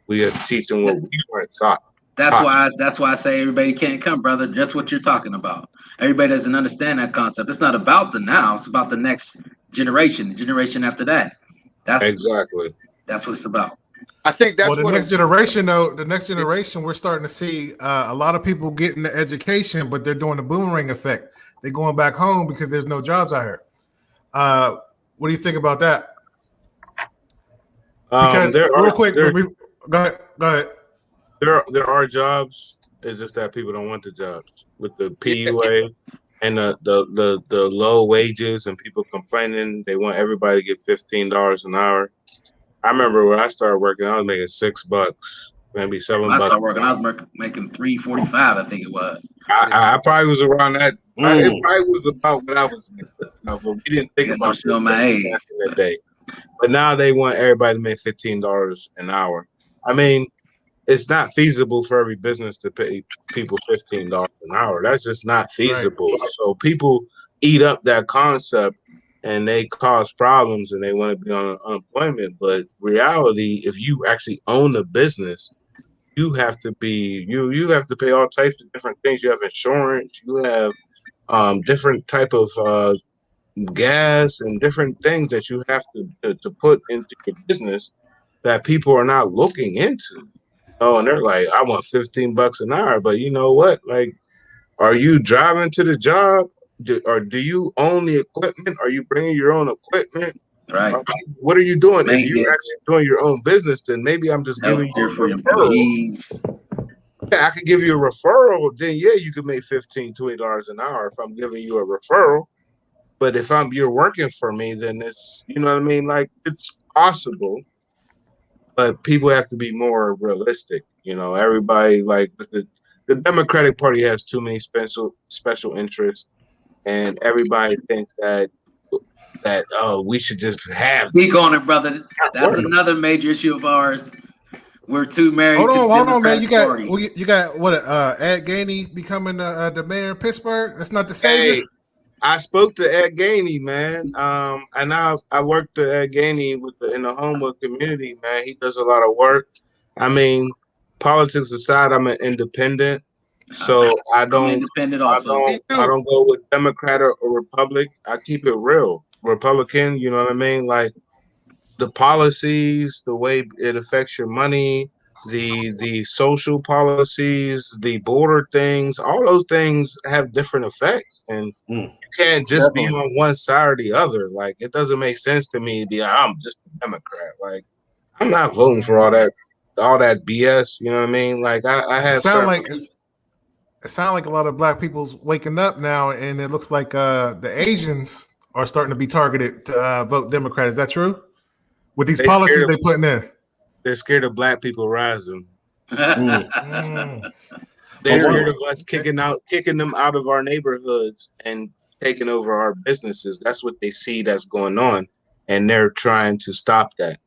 We have to teach them what we weren't taught. That's why I say everybody can't come, brother. Just what you're talking about. Everybody doesn't understand that concept. It's not about the now. It's about the next generation, the generation after that. Exactly. That's what it's about. I think that's the next generation, though. The next generation, we're starting to see a lot of people getting the education, but they're doing the boomerang effect. They're going back home because there's no jobs out here. What do you think about that? Because real quick, go ahead. There are jobs. It's just that people don't want the jobs with the PUA and the low wages and people complaining. They want everybody to get $15 an hour. I remember when I started working, I was making $6, maybe $7. When I started working, I was making $3.45. I think it was. I probably was around that. It probably was about what I was making, but we didn't think about it my age back in that day. But now they want everybody to make $15 an hour. I mean, it's not feasible for every business to pay people $15 an hour. That's just not feasible. Right. So people eat up that concept and they cause problems and they want to be on unemployment. But reality, if you actually own a business, you have to be you have to pay all types of different things. You have insurance, you have different type of gas and different things that you have to put into your business that people are not looking into. Oh, and they're like, I want $15 an hour. But you know what? Like, are you driving to the job? Or do you own the equipment? Are you bringing your own equipment? Right. What are you doing? If you're Maintenance, actually doing your own business, then maybe I'm just giving you healthcare a for referral. employees. Yeah, I could give you a referral. Then yeah, you could make $15, $20 an hour if I'm giving you a referral. But if you're working for me, then it's, you know what I mean? Like, it's possible, but people have to be more realistic. You know, everybody, like, the Democratic Party has too many special interests, and everybody thinks that we should just have Speak on it, brother. That's work. another major issue of ours. We're too married Hold to the on, man. Democratic Party. You got what? Ed Gainey becoming the mayor of Pittsburgh. That's not the savior. Hey, I spoke to Ed Gainey, man. And I worked with Ed Gainey in the homeless community, man. He does a lot of work. I mean, politics aside, I'm an independent, so I don't independent also. I don't go with Democrat or Republic. I keep it real, Republican. You know what I mean? Like, the policies, the way it affects your money, the social policies, the border things, all those things have different effects, and you can't just be on one side or the other. Like, it doesn't make sense to me to be like, I'm just a Democrat. Like, I'm not voting for all that BS. You know what I mean? Like, I have it sounds like a lot of black people's waking up now, and it looks like the Asians are starting to be targeted to vote Democrat. Is that true? With these policies they putting in, they're scared of black people rising. Mm. They're scared of us kicking them out of our neighborhoods and taking over our businesses. That's what they see that's going on, and they're trying to stop that.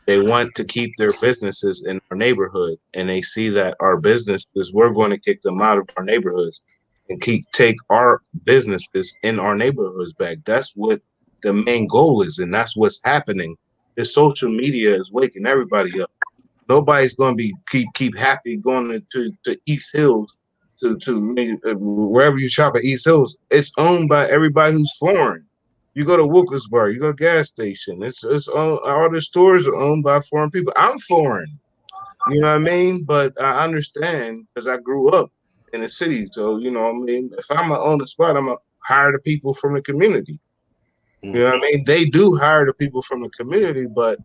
They want to keep their businesses in our neighborhood, and they see that our businesses, we're going to kick them out of our neighborhoods and take our businesses in our neighborhoods back. That's what the main goal is, and that's what's happening. The social media is waking everybody up. Nobody's going to be keep happy going to East Hills to wherever you shop at East Hills. It's owned by everybody who's foreign. You go to Wilkesboro, you go to gas station. It's owned, all the stores are owned by foreign people. I'm foreign, you know what I mean? But I understand because I grew up in the city. So, you know what I mean? If I'm gonna own the spot, I'm gonna hire the people from the community. You know what I mean? They do hire the people from the community, but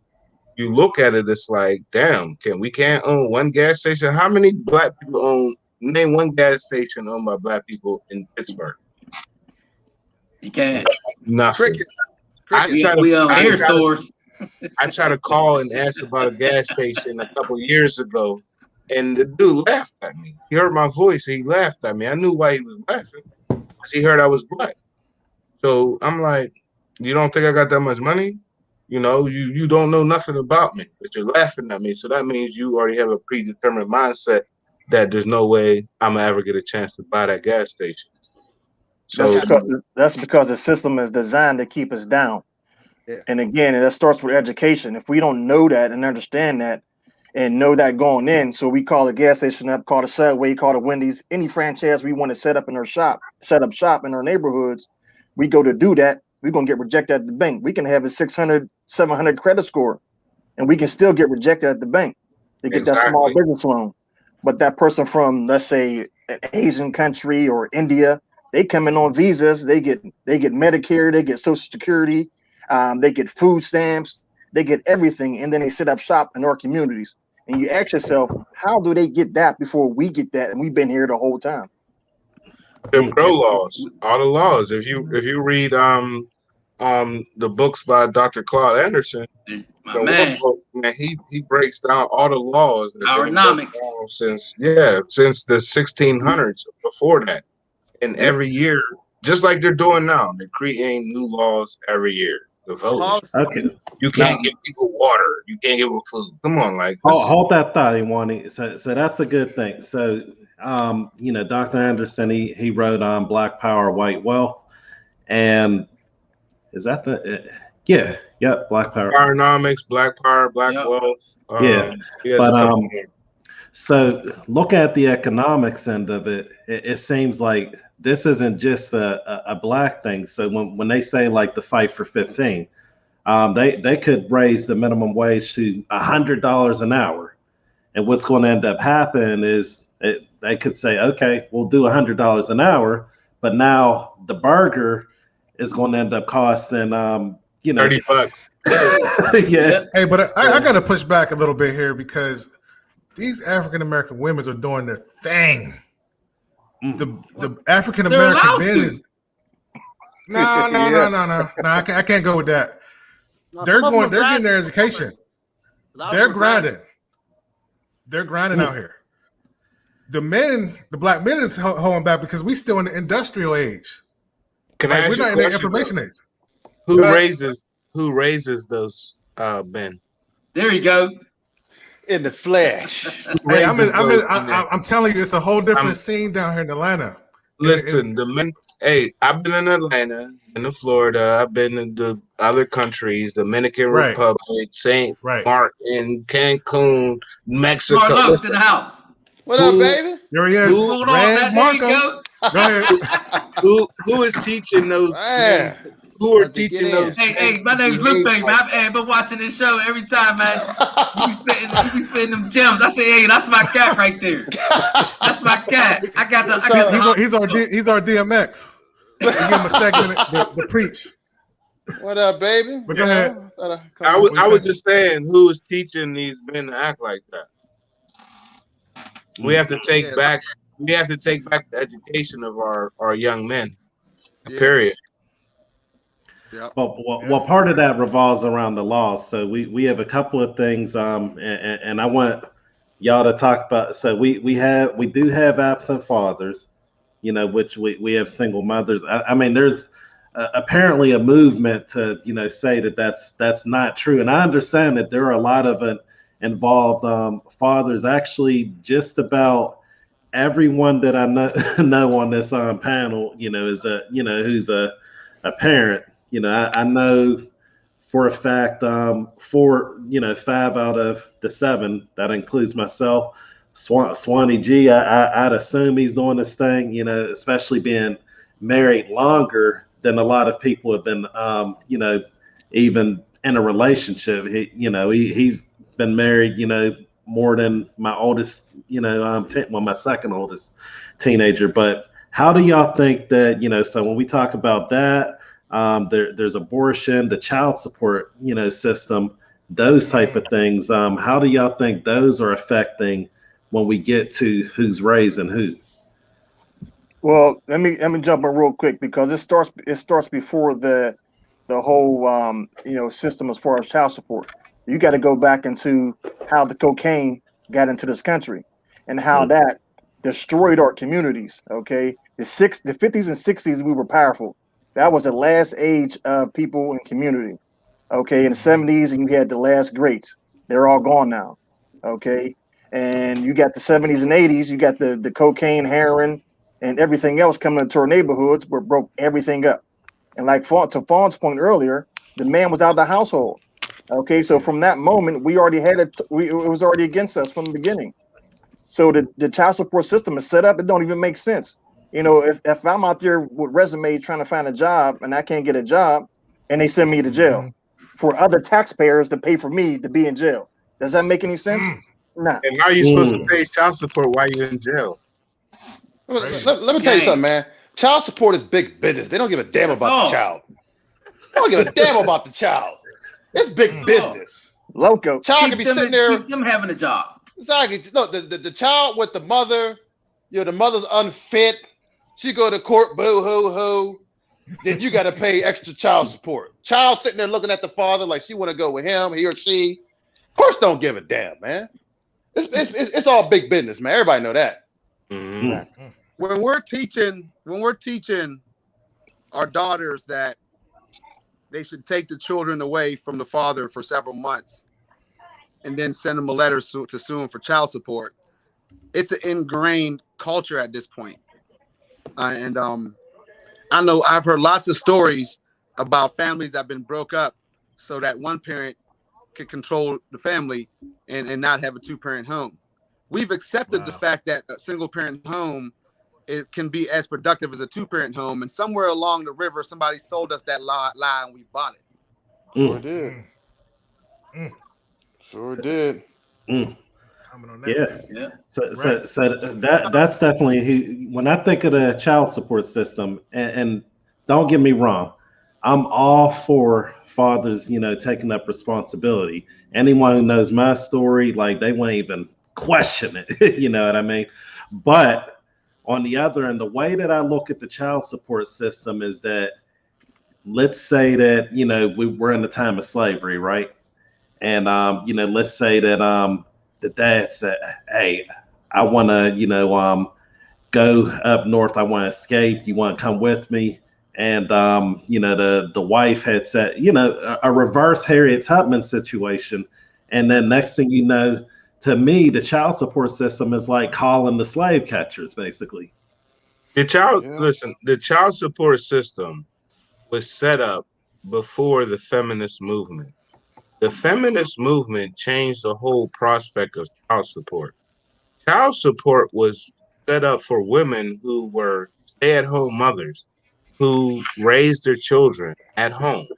you look at it, it's like, damn, we can't own one gas station? How many black people name one gas station owned by black people in Pittsburgh? You can't. Nothing. We own air stores. I tried to call and ask about a gas station a couple years ago, and the dude laughed at me. He heard my voice, and he laughed at me. I knew why he was laughing, because he heard I was black. So I'm like, you don't think I got that much money? You know, you don't know nothing about me, but you're laughing at me. So that means you already have a predetermined mindset that there's no way I'm gonna ever get a chance to buy that gas station. So that's because the system is designed to keep us down. Yeah. And again, that starts with education. If we don't know that and understand that and know that going in, so we call a gas station up, call a Subway, call a Wendy's, any franchise we want to set up in our shop, set up shop in our neighborhoods, we go to do that, we're going to get rejected at the bank. We can have a 600, 700 credit score, and we can still get rejected at the bank to get that small business loan. But that person from, let's say, an Asian country or India, they come in on visas, they get Medicare, they get Social Security, they get food stamps, they get everything, and then they set up shop in our communities. And you ask yourself, how do they get that before we get that? And we've been here the whole time. Jim Crow laws, all the laws. If you read the books by Dr. Claude Anderson, he breaks down all the laws that have been going on since the 1600s. Before that, and every year, just like they're doing now, they're creating new laws every year. The vote. Okay. You can't give people water. You can't give them food. Come on, like hold that thought, Iwani. So that's a good thing. So you know, Dr. Anderson, he wrote on Black Power, White Wealth, and is that Black Power, Powernomics, Black Power, Black Wealth. But so look at the economics end of it. It seems like this isn't just a black thing. So when they say like the fight for 15, they could raise the minimum wage to $100 an hour, And what's going to end up happening is they could say, okay, we'll do $100 an hour, but now the burger is going to end up costing, $30. Yeah. Hey, but I got to push back a little bit here because these African American women are doing their thing. The African American men is no. I can't go with that. They're getting their education. They're grinding. They're grinding out here. The black men is holding back because we still in the industrial age. Can I ask we're you not a in the question, information age. Who raises those men? There you go. In the flesh. Hey, I'm telling you, it's a whole different scene down here in Atlanta. Listen, the men. Hey, I've been in Atlanta, been to Florida, I've been in the other countries, Dominican Republic, St. Martin, Cancun, Mexico. Marlo's in the house. What up, baby? There he is. Hold on, man. There you go. Who is teaching those men? Who are teaching those? Hey, my name's Luke, baby. I've been watching this show every time, man. You be spitting them gems. I say, hey, that's my cat right there. That's my cat. He's our DMX. We give him a segment to preach. What up, baby? But go ahead. I was just saying, who is teaching these men to act like that? We have to take back. We have to take back the education of our young men. Period. Yep. Well, part of that revolves around the laws. So we have a couple of things, and I want y'all to talk about. So we do have absent fathers, which we have single mothers. I mean, there's apparently a movement to say that that's not true, and I understand that there are a lot of involved fathers. Actually, just about everyone that I know on this panel, is who's a parent. I know for a fact, 5 out of the 7, that includes myself, Swanee G, I'd assume he's doing this thing, especially being married longer than a lot of people have been, even in a relationship. He's been married, more than my oldest, my second oldest teenager. But how do y'all think that, so when we talk about that, there's abortion, the child support, system, those type of things. How do y'all think those are affecting when we get to who's raising who? Well, let me jump in real quick because it starts before the whole system as far as child support. You got to go back into how the cocaine got into this country and how that destroyed our communities. Okay, the 50s and 60s we were powerful. That was the last age of people in community. Okay, in the 70s, and you had the last greats. They're all gone now. Okay, and you got the 70s and 80s. You got the cocaine, heroin, and everything else coming into our neighborhoods, where broke everything up. And like to Fawn's point earlier, the man was out of the household. Okay, so from that moment, we already had it. It was already against us from the beginning. So the child support system is set up. It don't even make sense. If I'm out there with resume trying to find a job and I can't get a job and they send me to jail for other taxpayers to pay for me to be in jail. Does that make any sense? Nah. And how are you supposed to pay child support while you're in jail? Let me tell you something, man. Child support is big business. They don't give a damn about the child. They don't give a damn about the child. It's big business. Loco. Child can be sitting there. Keep them having a job. Exactly. No, the child with the mother, the mother's unfit. She go to court, boo hoo hoo. Then you got to pay extra child support. Child sitting there looking at the father like she want to go with him, he or she. Of course, don't give a damn, man. It's all big business, man. Everybody know that. Mm-hmm. When we're teaching our daughters that they should take the children away from the father for several months, and then send them a letter to sue them for child support, it's an ingrained culture at this point. And I know I've heard lots of stories about families that have been broke up so that one parent can control the family and not have a two-parent home. We've accepted the fact that a single-parent home can be as productive as a two-parent home, and somewhere along the river, somebody sold us that lie and we bought it. Sure did. Sure did. Comment on that. Yeah. Yeah. So that's definitely when I think of the child support system, and don't get me wrong, I'm all for fathers, taking up responsibility. Anyone who knows my story, like they won't even question it. You know what I mean? But on the other end, the way that I look at the child support system is that, let's say that we're in the time of slavery, right? And let's say that the dad said, "Hey, I want to, go up north. I want to escape. You want to come with me?" And the wife had said, a reverse Harriet Tubman situation. And then next thing you know, to me, the child support system is like calling the slave catchers, basically. The child support system was set up before the feminist movement. The feminist movement changed the whole prospect of child support. Child support was set up for women who were stay-at-home mothers who raised their children at home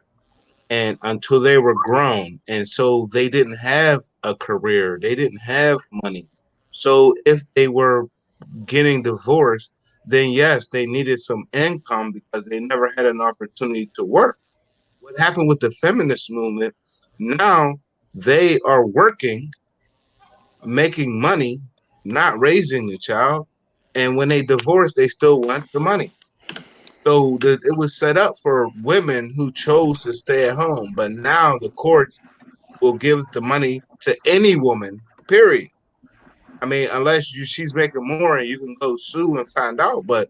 and until they were grown. And so they didn't have a career, they didn't have money. So if they were getting divorced, then yes, they needed some income because they never had an opportunity to work. What happened with the feminist movement? Now they are working, making money, not raising the child. And when they divorce, they still want the money. So it was set up for women who chose to stay at home. But now the courts will give the money to any woman, period. I mean, unless she's making more and you can go sue and find out. But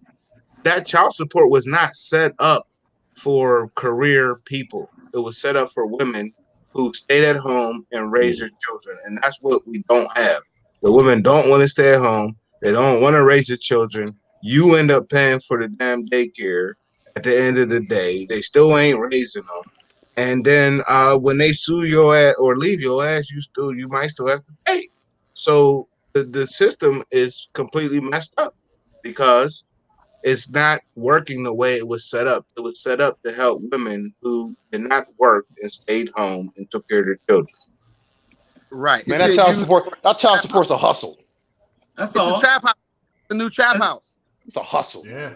that child support was not set up for career people. It was set up for women who stayed at home and raised their children. And that's what we don't have. The women don't want to stay at home. They don't want to raise their children. You end up paying for the damn daycare at the end of the day. They still ain't raising them. And then when they sue your ass or leave your ass, you might still have to pay. So the system is completely messed up because it's not working the way it was set up. It was set up to help women who did not work and stayed home and took care of their children. Right. Man, that child support's a hustle. That's It's all. a trap house. The new trap house. It's a hustle. Yeah.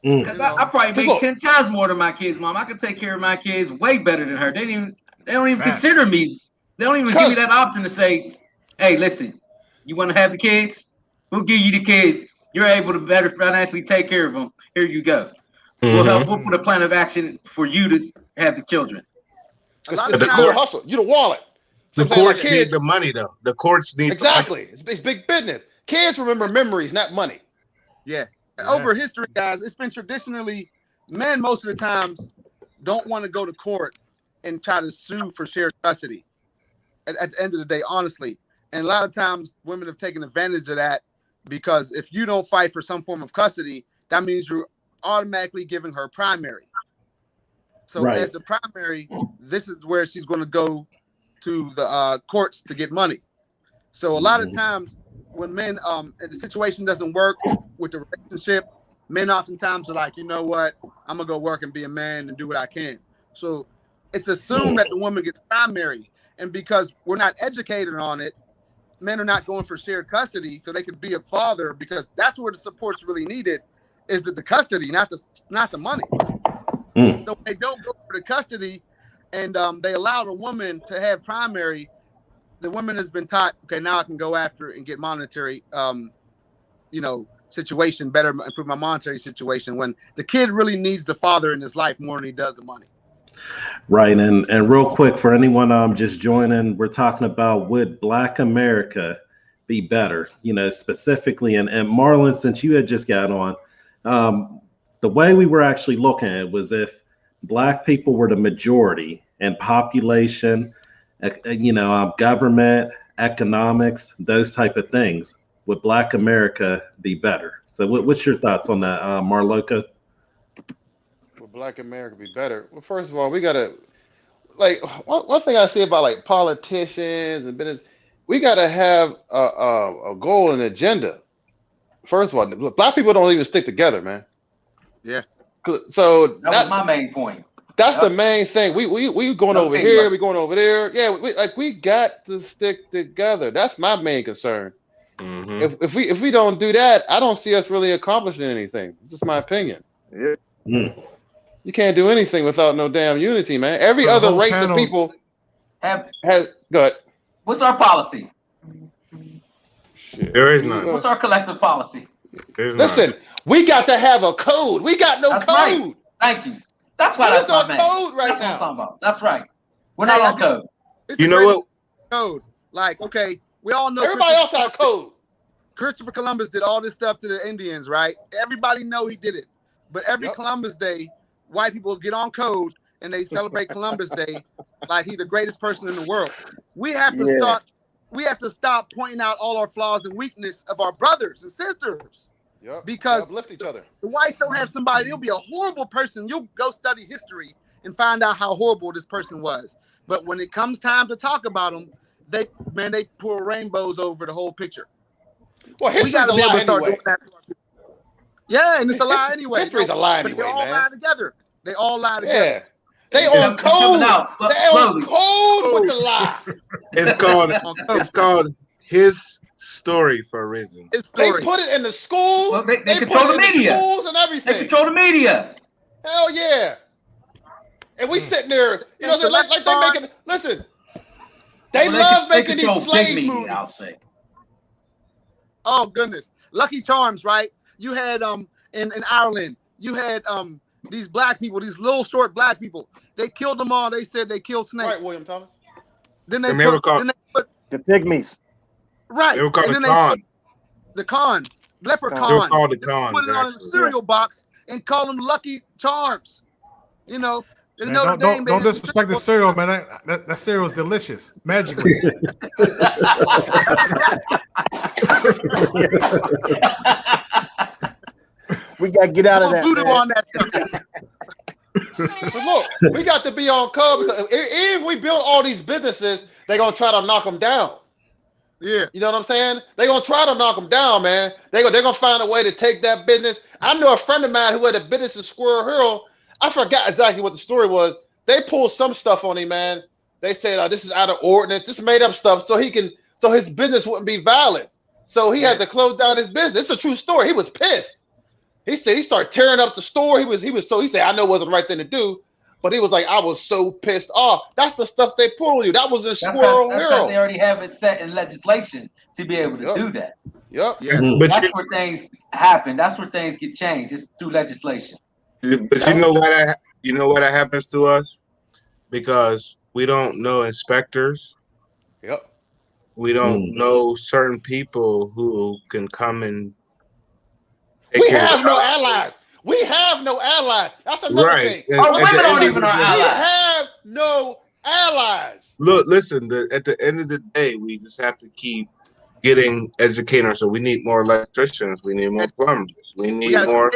Because I probably make 10 times more than my kids' mom. I could take care of my kids way better than her. They don't even Facts. consider me. They don't even give me that option to say, "Hey, listen, you want to have the kids? We'll give you the kids. You're able to better financially take care of them. Here you go. We'll help. We'll put a plan of action for you to have the children." A lot It's of a hustle. You the wallet. The courts need the money, though. The courts need exactly. It's big business. Kids remember memories, not money. Yeah. Over history, guys, it's been traditionally men most of the times don't want to go to court and try to sue for shared custody at the end of the day, honestly. And a lot of times women have taken advantage of that because if you don't fight for some form of custody, that means you're automatically giving her primary. So as the primary, this is where she's going to go to the courts to get money. So a lot of times when men, and the situation doesn't work with the relationship, men oftentimes are like, you know what, I'm gonna go work and be a man and do what I can. So it's assumed that the woman gets primary, and because we're not educated on it, men are not going for shared custody so they could be a father, because that's where the support's really needed, is the custody, not the money. So they don't go for the custody, and they allow the woman to have primary. The woman has been taught, okay, now I can go after and get monetary, situation, better improve my monetary situation, when the kid really needs the father in his life more than he does the money. Right. And real quick, for anyone just joining, we're talking about, would Black America be better, specifically. And Marlon, since you had just got on, the way we were actually looking at it was if Black people were the majority in population, government, economics, those type of things, would Black America be better? So what's your thoughts on that, Marloka? Would Black America be better? Well, first of all, we gotta, like, one thing I see about like politicians and business, we gotta have a goal and agenda. First of all, Black people don't even stick together, man. Yeah. So that was my main point. That's the main thing. We going over here. We going over there. Yeah, we got to stick together. That's my main concern. Mm-hmm. If we don't do that, I don't see us really accomplishing anything. It's just my opinion. Yeah. You can't do anything without no damn unity, man. Every other race of people has go ahead. What's our policy? Shit. There is none. What's our collective policy? Listen, we got to have a code. We got no code. Right. Thank you. That's why that's my code right that's now. what I'm talking about. That's right. We're not on code. You know what? Code. Like, okay, we all know everybody else had a code. Christopher Columbus did all this stuff to the Indians, right? Everybody know he did it. But every Columbus Day, white people get on code and they celebrate Columbus Day like he's the greatest person in the world. We have to stop pointing out all our flaws and weakness of our brothers and sisters. Because uplift each other. The whites don't have somebody, he'll be a horrible person. You'll go study history and find out how horrible this person was. But when it comes time to talk about them, they pour rainbows over the whole picture. Well, history's a lie anyway. Yeah, and it's a lie anyway. History's a lie anyway, but they all lie together. They all lie together. Yeah. They on code. They on code with the lie. It's called His Story for a reason. They put it in the schools. Well, they control the media. Schools and everything. They control the media. Hell yeah. And we sitting there, you know, like they making. Listen, they love making these slave movies. I'll say. Oh goodness, Lucky Charms, right? You had in Ireland, you had these black people, these little short black people. They killed them all. They said they killed snakes. Right, William Thomas. Then they put the pygmies. Right. They were called the cons. Leprechauns. They were called the cons. Put it on a cereal box and call them Lucky Charms. You know. Man, don't disrespect the cereal, man. That cereal is delicious, magically. We got to get out of that. On that But look, we got to be on code because if we build all these businesses, they're gonna try to knock them down. Yeah, you know what I'm saying? They're gonna try to knock them down, man. They're gonna find a way to take that business. I know a friend of mine who had a business in Squirrel Hill. I forgot exactly what the story was. They pulled some stuff on him, man. They said, this is out of ordinance. This made up stuff so his business wouldn't be valid. So he had to close down his business. It's a true story. He was pissed. He said he started tearing up the store. He said, I know it wasn't the right thing to do, but he was like, I was so pissed off. That's the stuff they pull on you. That was in Squirrel Hill. That's they already have it set in legislation to be able to do that. Yep. Yeah. That's where things happen. That's where things get changed. It's through legislation. But you know why that happens to us? Because we don't know inspectors. Yep. We don't know certain people who can come and we have no allies. We have no allies. That's another thing. Our women aren't even our allies. We have no allies. Look, listen, at the end of the day, we just have to keep getting educators. So we need more electricians. We need more plumbers. We need more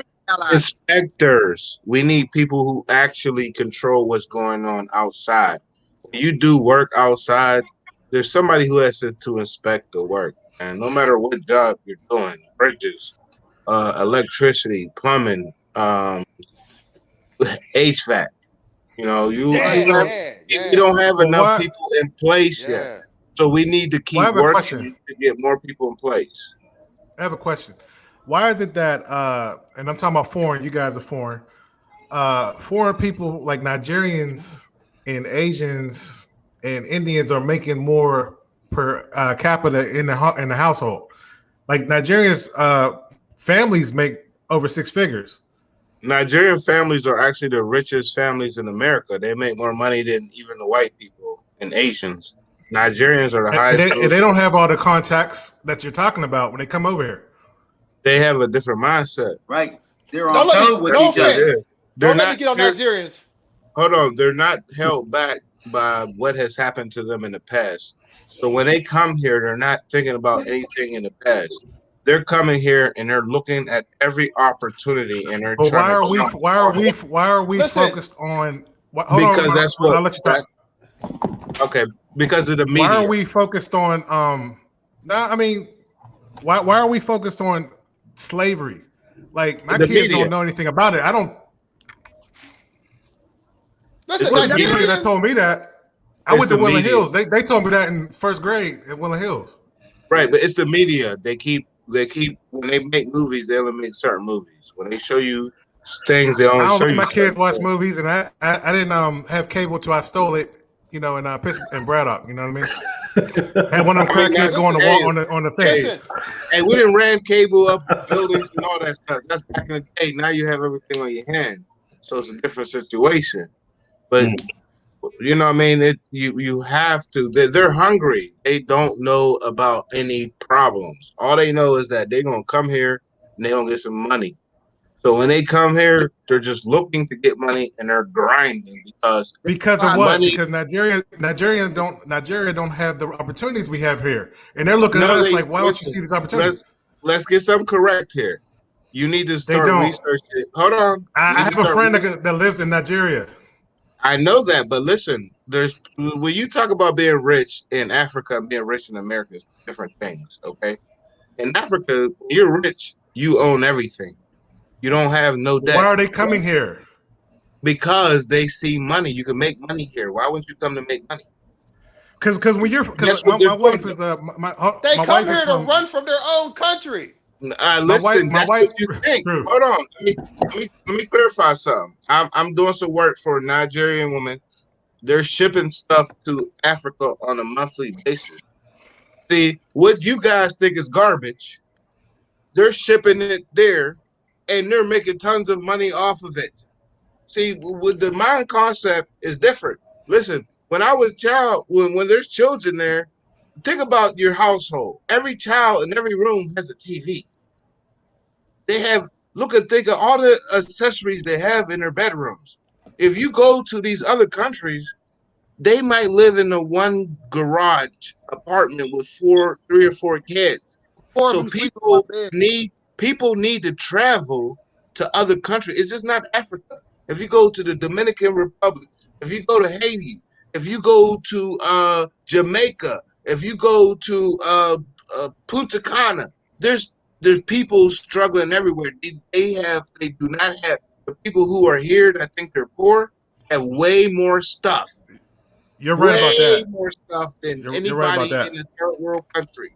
inspectors. We need people who actually control what's going on outside. When you do work outside, there's somebody who has to inspect the work. And no matter what job you're doing, bridges, electricity, plumbing, HVAC, you know, you don't have enough people in place yet. So we need to keep working to get more people in place. I have a question. Why is it that, and I'm talking about foreign, you guys are foreign, foreign people like Nigerians and Asians and Indians are making more per capita in the household? Like Nigerians, families make over 6 figures. Nigerian families are actually the richest families in America. They make more money than even the white people and Asians. Nigerians are the highest. They don't have all the contacts that you're talking about when they come over here. They have a different mindset. Right. They're on code with each other. Don't let me get on Nigerians. Hold on. They're not held back by what has happened to them in the past. So when they come here, they're not thinking about anything in the past. They're coming here and they're looking at every opportunity and they're but trying why are we focused on because that's what I'll let you talk. Okay, because of the media. Why are we focused on why are we focused on slavery? Like my kids don't know anything about it. Listen, Well, the people that Nigerians. told me that. I It's went to the Willing media. Hills. They told me that in first grade at Willing Hills. Right, but it's the media. They keep when they make movies, they only make certain movies. When they show you things, they I only don't show let you my kids certain watch things. movies, and I didn't have cable till I stole it. You know, in Pittsburgh and Braddock. You know what I mean? Had one of them I mean, crackheads that's go on the hey, wall on the thing. hey, Listen, hey. We didn't ram cable up buildings and all that stuff. That's back in the day. Now you have everything on your hand, so it's a different situation. But you know what I mean? You have to. They're hungry. They don't know about any problems. All they know is that they're gonna come here and they're gonna get some money. So when they come here, they're just looking to get money and they're grinding Because of Right. what? money. Because Nigeria don't have the opportunities we have here, and they're looking at No, us they like, why don't you see listen. these opportunities? Let's get something correct here. You need to They start don't. researching. Hold on. You I need to have a start friend researching. that lives in Nigeria. I know that, but listen, there's when you talk about being rich in Africa and being rich in America, it's different things. Okay, in Africa, when you're rich, you own everything. You don't have no Why debt are they coming here? because they see money. You can make money here. Why wouldn't you come to make money? Because when you're That's what my they're wife doing. is they my come wife is here to from run from their own country. Listen, my that's wife. what you think. True. Hold on, let me clarify something. I'm doing some work for a Nigerian woman. They're shipping stuff to Africa on a monthly basis. See, what you guys think is garbage, they're shipping it there, and they're making tons of money off of it. See, with the mind concept is different. Listen, when I was a child, when there's children there, think about your household. Every child in every room has a TV. They have think of all the accessories they have in their bedrooms. If you go to these other countries, they might live in a one garage apartment with 3 or 4 kids. Four of So them sleep in one bed. people need to travel to other countries. It's just not Africa. If you go to the Dominican Republic, if you go to Haiti, if you go to Jamaica, if you go to Punta Cana, there's people struggling everywhere. They do not have the people who are here that think they're poor have way more stuff, You're right about way that. more stuff than You're right about anybody that. in a third world country.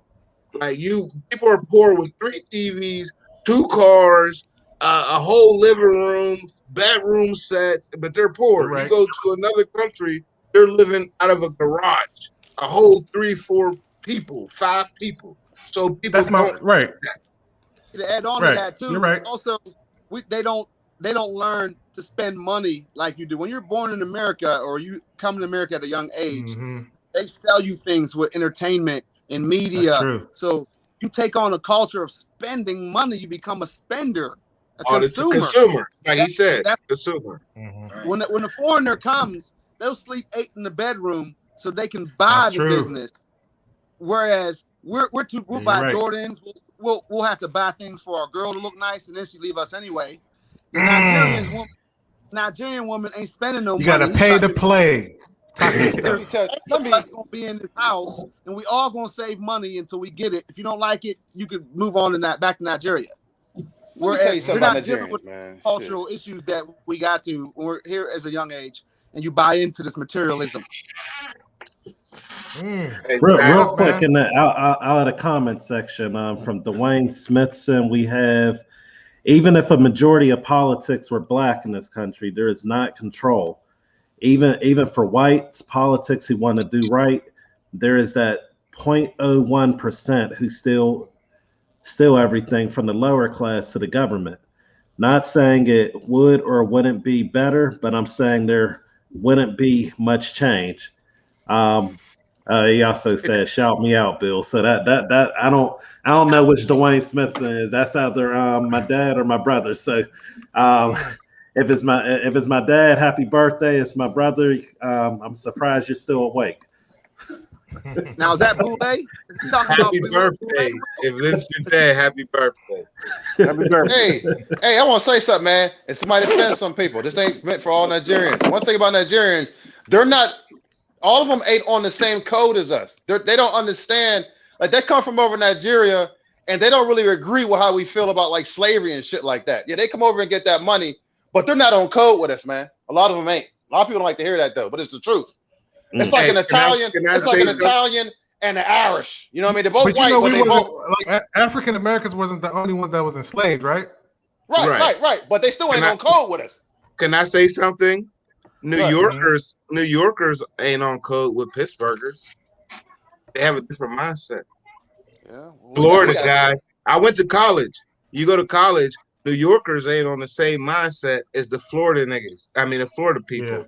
Like people are poor with 3 TVs, 2 cars, a whole living room, bedroom sets, but they're You're poor. You right. go to another country, they're living out of a garage, a whole 3, 4 people, 5 people. So people That's my don't. right. To add on to Right. that You're too, right. also they don't learn to spend money like you do when you're born in America or you come to America at a young age. Mm-hmm. They sell you things with entertainment and That's media, true. so you take on a culture of spending money. You become a spender, a Or the consumer. consumer, like he That, said, that consumer. Mm-hmm. Right. when the foreigner comes, they'll sleep 8 in the bedroom so they can That's buy the true. business. Whereas we'll Yeah, you're buy right. Jordans, we'll have to buy things for our girl to look nice, and then she leave us anyway. The Mm. Nigerian woman ain't spending no You got to money. pay to play. Talk this Let me stuff. tell. Eight Let of us me. gonna be in this house, and we all gonna save money until we get it. If you don't like it, you could move on back to Nigeria. Let me tell Whereas you they're something about not dealing with Nigerians, man. Shit. cultural issues that we got to when we're here as a young age, and you buy into this materialism. Good Real stuff, Exactly. quick man. in the out of the comment section from Dwayne Smithson, we have, even if a majority of politics were black in this country, there is not control. Even for whites, politics who want to do right, there is that 0.01% who steal everything from the lower class to the government. Not saying it would or wouldn't be better, but I'm saying there wouldn't be much change. Um, he also said, "Shout me out, Bill." So that I don't know which Dwayne Smithson is. That's either my dad or my brother. So um, if it's my dad, happy birthday. It's my brother. I'm surprised you're still awake. Now is that Boule? Is he talking about Happy birthday. If this is your dad, happy birthday. Happy birthday. Hey, I want to say something, man. And somebody offend some people. This ain't meant for all Nigerians. One thing about Nigerians, they're not. All of them ain't on the same code as us. They don't understand. Like they come from over Nigeria, and they don't really agree with how we feel about like slavery and shit like that. Yeah, they come over and get that money, but they're not on code with us, man. A lot of them ain't. A lot of people don't like to hear that though, but it's the truth. It's like Hey, an Italian. can I It's like say an something? Italian and an Irish. You know what I mean? They're both But you white, know, but we they wasn't both like African Americans wasn't the only ones that was enslaved, right? Right. right. But they still ain't Can I- on code with us. Can I say something? New Right. Yorkers ain't on code with Pittsburghers. They have a different mindset. Yeah. Well, Florida guys, I went to college. You go to college, New Yorkers ain't on the same mindset as the Florida niggas. I mean, the Florida people.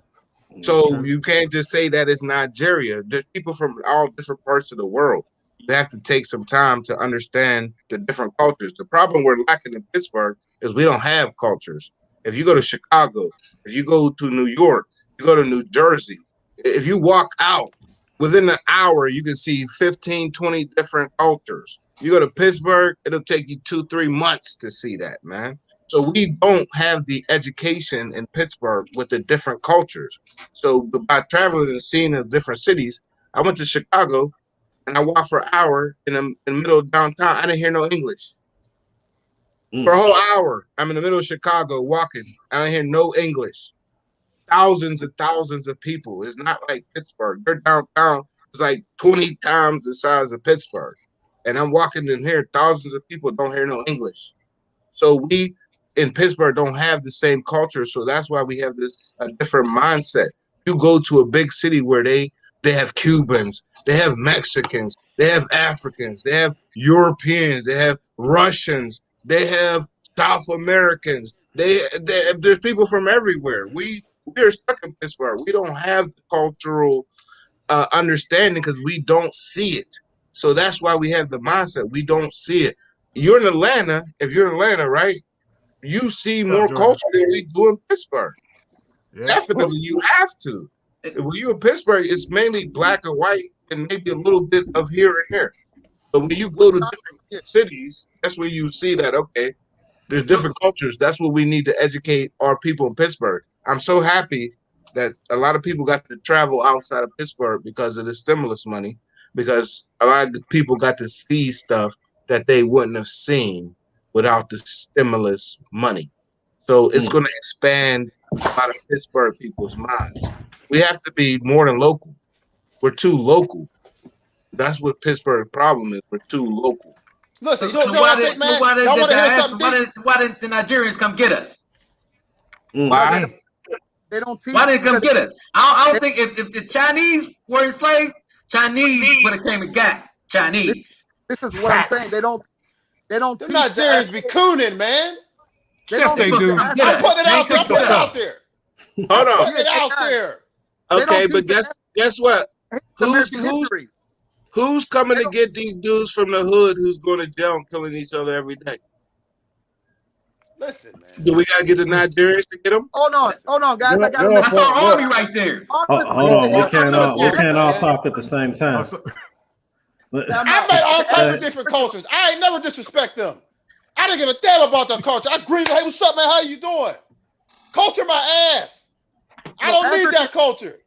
Yeah. So you can't just say that it's Nigeria. There's people from all different parts of the world. You have to take some time to understand the different cultures. The problem we're lacking in Pittsburgh is we don't have cultures. If you go to Chicago, if you go to New York, you go to New Jersey, if you walk out within an hour, you can see 15, 20 different cultures. You go to Pittsburgh, it'll take you 2-3 months to see that, man. So we don't have the education in Pittsburgh with the different cultures. So by traveling and seeing the different cities, I went to Chicago and I walked for an hour in the middle of downtown. I didn't hear no English. For a whole hour, I'm in the middle of Chicago walking. I didn't hear no English. Thousands and thousands of people. It's not like Pittsburgh. Their downtown is like 20 times the size of Pittsburgh. And I'm walking in here, thousands of people don't hear no English. So we in Pittsburgh don't have the same culture. So that's why we have a different mindset. You go to a big city where they have Cubans, they have Mexicans, they have Africans, they have Europeans, they have Russians, they have South Americans. There's people from everywhere. We're stuck in Pittsburgh. We don't have the cultural understanding because we don't see it. So that's why we have the mindset. We don't see it. You're in Atlanta. If you're in Atlanta, right? You see more culture than we do in Pittsburgh. Yeah. Definitely, you have to. When you're in Pittsburgh, it's mainly black and white and maybe a little bit of here and there. But when you go to different cities, that's where you see that, okay, there's different cultures. That's what we need to educate our people in Pittsburgh. I'm so happy that a lot of people got to travel outside of Pittsburgh because of the stimulus money, because a lot of people got to see stuff that they wouldn't have seen without the stimulus money. So it's going to expand a lot of Pittsburgh people's minds. We have to be more than local. We're too local. That's what Pittsburgh's problem is. We're too local. Listen, why did the Nigerians come get us? Why? They don't teach. Why didn't they come get us? I don't think if the Chinese were enslaved, Chinese would have came and got Chinese. This is what I'm saying. They don't the teach Nigerians be cooning, man. Yes, they do. I'm putting it out there. I'm putting it out there. Hold on. Putting it out there. Okay, but guess what? Who's coming to get these dudes from the hood who's going to jail and killing each other every day? Listen, man. Do we got to get the Nigerians to get them? Hold on, guys. I got to That's our army right there. Hold on. We can't all talk at the same time. I met all types of different cultures. I ain't never disrespect them. I didn't give a damn about their culture. I greeted, hey, what's up, man? How you doing? Culture my ass. I don't need that culture.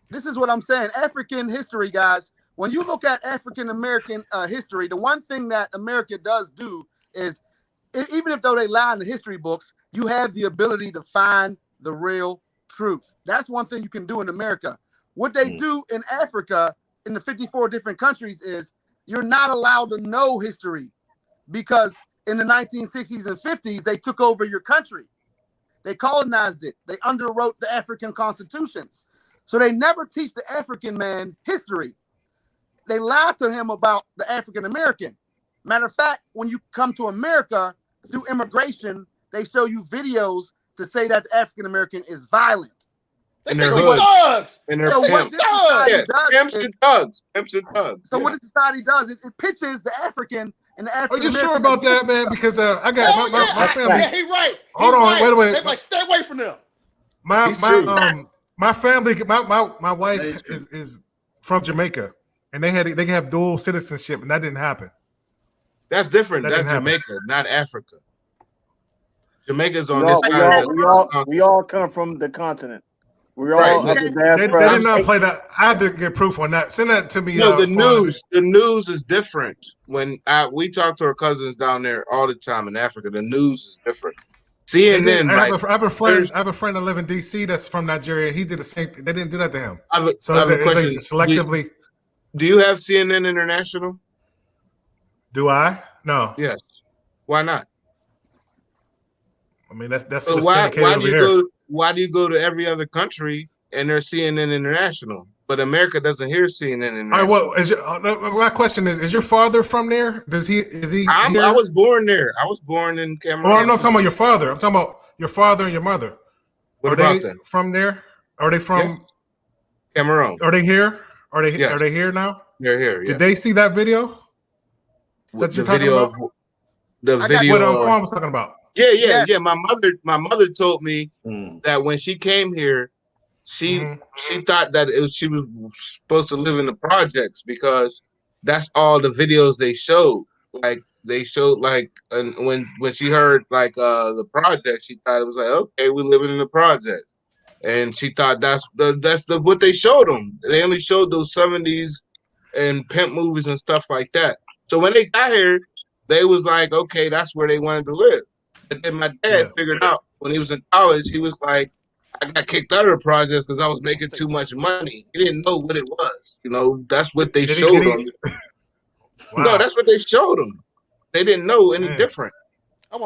This is what I'm saying. African history, guys. When you look at African American history, the one thing that America does do is, even if though they lie in the history books, you have the ability to find the real truth. That's one thing you can do in America. What they do in Africa, in the 54 different countries, is you're not allowed to know history, because in the 1960s and 50s, they took over your country. They colonized it. They underwrote the African constitutions. So they never teach the African man history. They lie to him about the African American. Matter of fact, when you come to America through immigration, they show you videos to say that the African American is violent. And they're thugs. And they're pimps and thugs. Pimps and thugs. So what the society does is it pitches the African and the African. Are you sure about that, man? Because I got my family. Yeah, he right. Hold on, wait a minute. They're like, stay away from them. My family, my wife is from Jamaica, and they can have dual citizenship, and that didn't happen. That's different. That's Jamaica, not Africa. Jamaica's on this side. We all come from the continent. We all they did not play that. I have to get proof on that. Send that to me. No, the news is different. When we talk to our cousins down there all the time in Africa, the news is different. CNN. I have a friend that live in DC that's from Nigeria. He did the same thing. They didn't do that to him. I have a question. Selectively. Do you have CNN International? Do I? No. Yes. Why not? I mean, that's So what's why syndicated do over you here. why do you go to every other country and there's CNN International, but America doesn't hear CNN International? All right, well, my question is your father from there? Is he here? I was born there. I was born in Cameroon. Well, I'm not talking about your father. I'm talking about your father and your mother. What Are about they them? from there? Are they from Cameroon? Are they here? Are they here now? They're here. Did they see that video? That you're talking about? The video what Fawn was talking about. Yeah. My mother told me that when she came here, she thought that she was supposed to live in the projects because that's all the videos they showed. Like they showed and when she heard the project, she thought it was like, okay, we're living in the project. And she thought that's what they showed them. They only showed those 70s and pimp movies and stuff like that. So when they got here, they was like, okay, that's where they wanted to live. But then my dad figured out when he was in college, he was like, I got kicked out of the projects because I was making too much money. He didn't know what it was. That's what they showed him. Wow. No, that's what they showed him. They didn't know any different.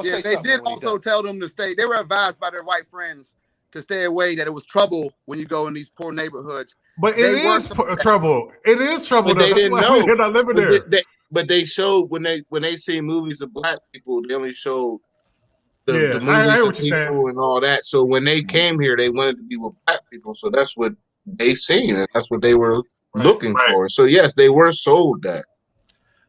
They did also tell them to stay. They were advised by their white friends to stay away, that it was trouble when you go in these poor neighborhoods. But it is trouble. It is trouble. But they didn't know. They're not living there. But they showed when they see movies of black people, they only showed the movies I hear of what you're saying. people and all that. So when they came here, they wanted to be with black people. So that's what they seen, and that's what they were looking for. So yes, they were sold that.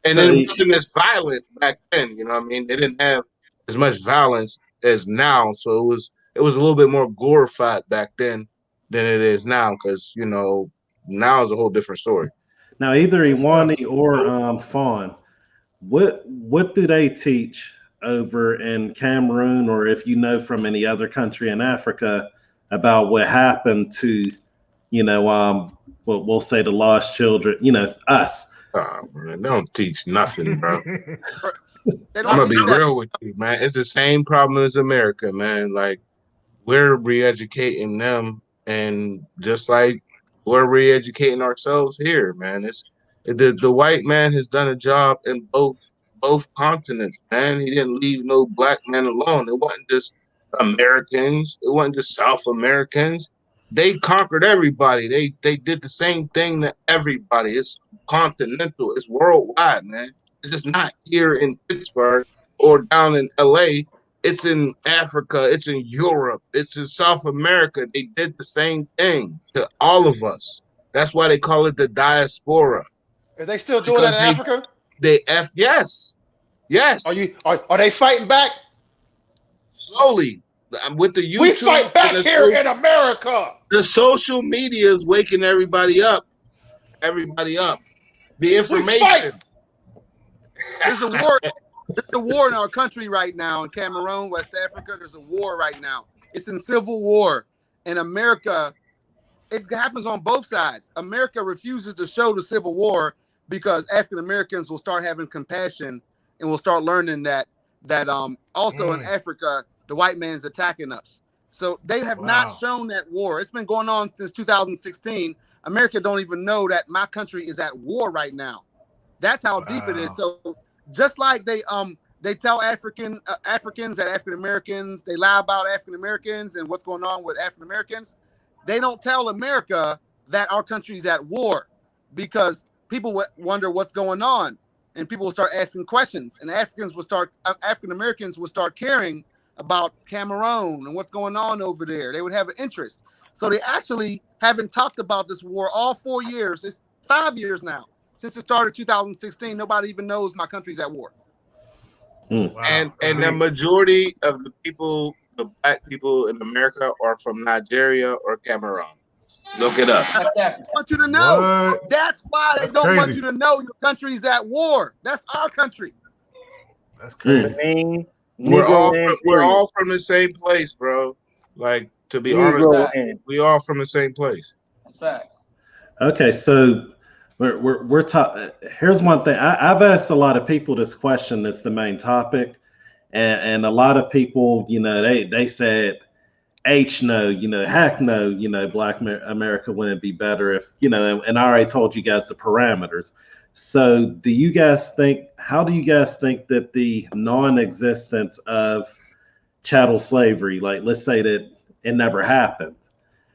And then it wasn't as violent back then. You know what I mean? They didn't have as much violence as now. So it was a little bit more glorified back then than it is now, because now is a whole different story. Now, either Iwani or Fawn, what do they teach over in Cameroon, or if you know from any other country in Africa, about what happened to, we'll say the lost children, us? Oh, man, they don't teach nothing, bro. I'm gonna be real with you, man. It's the same problem as America, man. Like, we're re-educating them, and just like we're re-educating ourselves here, man. It's the white man has done a job in both continents, man. He didn't leave no black man alone. It wasn't just Americans. It wasn't just South Americans. They conquered everybody. They did the same thing to everybody. It's continental. It's worldwide, man. It's just not here in Pittsburgh or down in LA. It's in Africa. It's in Europe. It's in South America. They did the same thing to all of us. That's why they call it the diaspora. Are they still doing that in Africa? Yes. Are they fighting back? Slowly. With the YouTube. We fight back here in America. The social media is waking everybody up. The information. There's a war. There's a war in our country right now in Cameroon, West Africa. There's a war right now. It's in civil war. In America, it happens on both sides. America refuses to show the civil war because African Americans will start having compassion and will start learning that also in Africa, the white man's attacking us. So they have not shown that war. It's been going on since 2016. America don't even know that my country is at war right now. That's how deep it is. So just like they tell Africans that African Americans, they lie about African Americans and what's going on with African Americans, they don't tell America that our country's at war, because people wonder what's going on, and people will start asking questions, and African Americans will start caring about Cameroon and what's going on over there. They would have an interest. So they actually haven't talked about this war all 4 years. It's 5 years now. Since it started 2016, nobody even knows my country's at war. Wow. And the majority of the black people in America are from Nigeria or Cameroon. Look it up. I want you to know. What? That's why they don't want you to know your country's at war. That's our country. That's crazy. We're all from the same place, bro. Like, to be honest, we all from the same place. That's facts. Okay, so we're talking. Here's one thing. I've asked a lot of people this question. That's the main topic, and a lot of people, they said, H no, heck no, Black America wouldn't be better if, and I already told you guys the parameters. So how do you guys think that the non-existence of chattel slavery, like let's say that it never happened,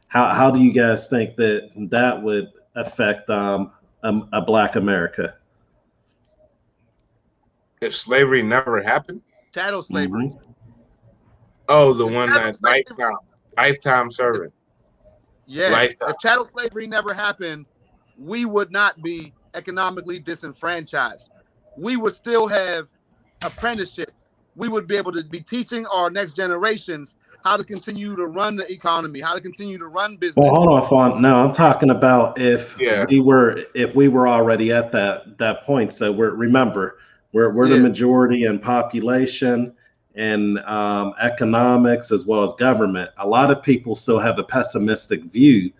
how do you guys think that would affect a Black America? If slavery never happened? Chattel slavery. Mm-hmm. Oh, the one that lifetime servant. Yeah. Lifetime. If chattel slavery never happened, we would not be economically disenfranchised. We would still have apprenticeships. We would be able to be teaching our next generations how to continue to run the economy, how to continue to run business. Well, hold on, Fawn. No, I'm talking about if we were already at that point. So remember, we're the majority in population and economics as well as government. A lot of people still have a pessimistic view,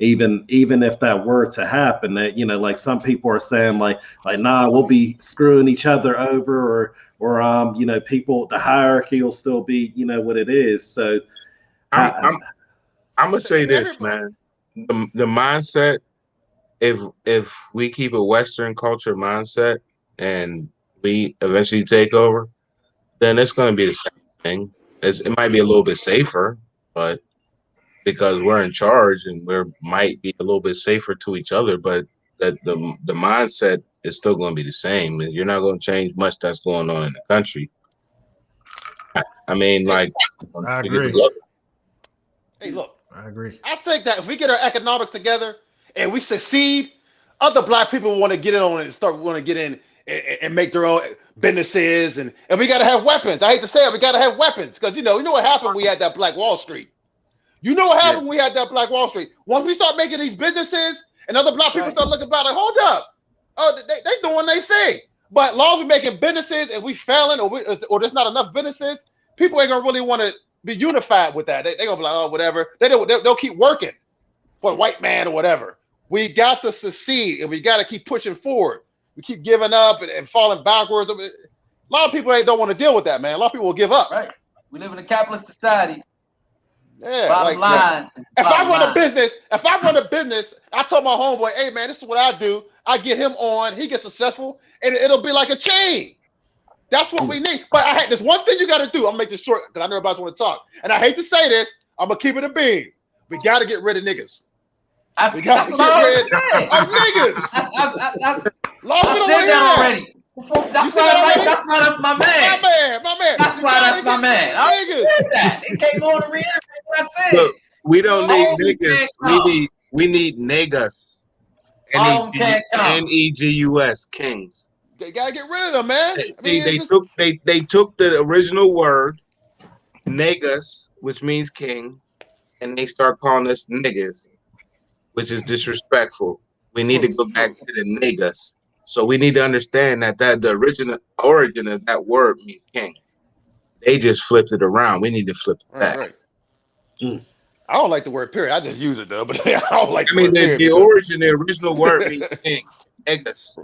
even if that were to happen. That like some people are saying like nah, we'll be screwing each other over, or people, the hierarchy will still be what it is. So I'm gonna say this, man. The mindset, if we keep a Western culture mindset and we eventually take over, then it's gonna be the same thing. It might be a little bit safer, but because we're in charge and we might be a little bit safer to each other, but that the mindset is still going to be the same. You're not going to change much that's going on in the country. I mean, like, I agree. Hey, look, I agree. I think that if we get our economics together and we succeed, other Black people want to get in on it and want to get in and make their own businesses, and we got to have weapons. I hate to say it, we got to have weapons because you know what happened when we had that Black Wall Street. You know what happened when we had that Black Wall Street. Once we start making these businesses and other Black people start looking about it, hold up, they doing their thing. But as long as we're making businesses and we failing, or there's not enough businesses, people ain't gonna really want to be unified with that. They're gonna be like, oh, whatever. They'll keep working for the white man or whatever. We got to succeed and we got to keep pushing forward. We keep giving up and falling backwards. A lot of people don't want to deal with that, man. A lot of people will give up. Right. We live in a capitalist society. Yeah. Bottom line. If I run a business, I told my homeboy, hey man, this is what I do. I get him on, he gets successful, and it'll be like a chain. That's what we need. But there's one thing you got to do. I'm gonna make this short because I know everybody want to talk. And I hate to say this, I'm gonna keep it a beam. We got to get rid of niggas. We got to get rid of niggas. I said that already. That's why that's my man. My man. That's why that's my man. I said that. It came on to reiterate what I said. Look, we don't need niggas. We need niggas. Negus, kings. They gotta get rid of them, man. They took the original word negus, which means king, and they start calling us niggas, which is disrespectful. We need to go back to the niggas. So we need to understand that the original origin of that word means king. They just flipped it around. We need to flip it back. Right. I don't like the word period. I just use it though, but I don't like the word period. The original word means king. Negus.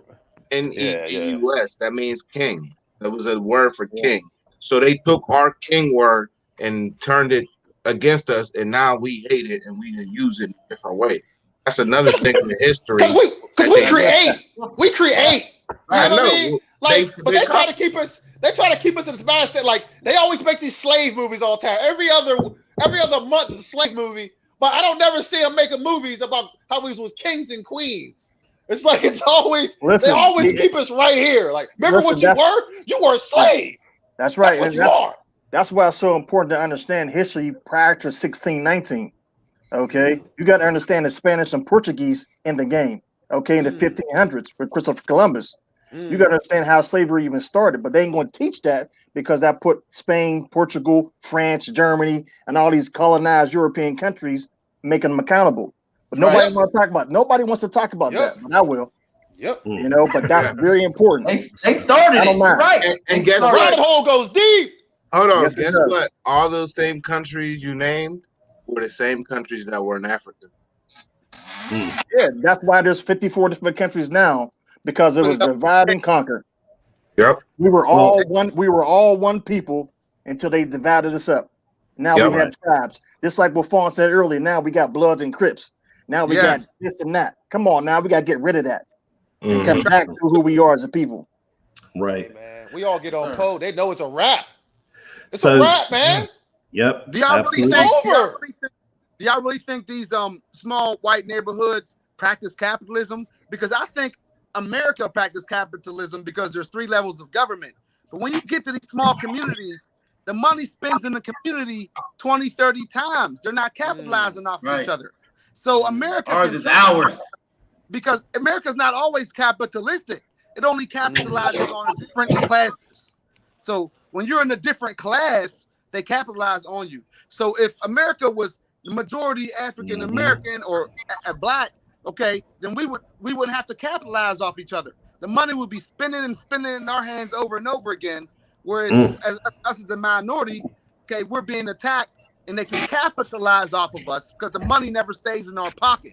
Negus. That means king. That was a word for king. So they took our king word and turned it against us, and now we hate it and we use it in a different way. That's another thing in the history. Because we create. We create. I know. I mean? But they try to keep us. They try to keep us in this mindset. Like they always make these slave movies all the time. Every other month is a slave movie, but I don't never see them making movies about how we was kings and queens. It's like they always keep us right here. Like remember what you were? You were a slave. That's right. That's what you are. That's why it's so important to understand history prior to 1619. Okay, you got to understand the Spanish and Portuguese in the game. Okay, in the 1500s with Christopher Columbus. You got to understand how slavery even started, but they ain't going to teach that because that put Spain, Portugal, France, Germany, and all these colonized European countries, making them accountable. But nobody wants to talk about. Nobody wants to talk about that, but I will. Yep. You know, but that's very important. They started it, right? And guess what? Rabbit hole goes deep. Hold on. Guess what? All those same countries you named were the same countries that were in Africa. Yeah, that's why there's 54 different countries now, because it was divide and conquer. Yep. We were all one. We were all one people until they divided us up. Now we have tribes. Just like what Fawn said earlier. Now we got Bloods and Crips. Now we got this and that. Come on, now we got to get rid of that and come back to who we are as a people. Right, hey, man. We all get on code. They know it's a rap. It's a rap, man. Yep. Do y'all really It's think? over. Do y'all really think these small white neighborhoods practice capitalism? Because I think America practices capitalism because there's 3 levels of government. But when you get to these small communities, the money spends in the community 20, 30 times. They're not capitalizing off of each other. So America ours is ours. Because America's not always capitalistic. It only capitalizes on different classes. So when you're in a different class, they capitalize on you. So if America was the majority African American or black, okay, then we wouldn't have to capitalize off each other. The money would be spinning and spinning in our hands over and over again. Whereas as us as the minority, okay, we're being attacked and they can capitalize off of us because the money never stays in our pocket.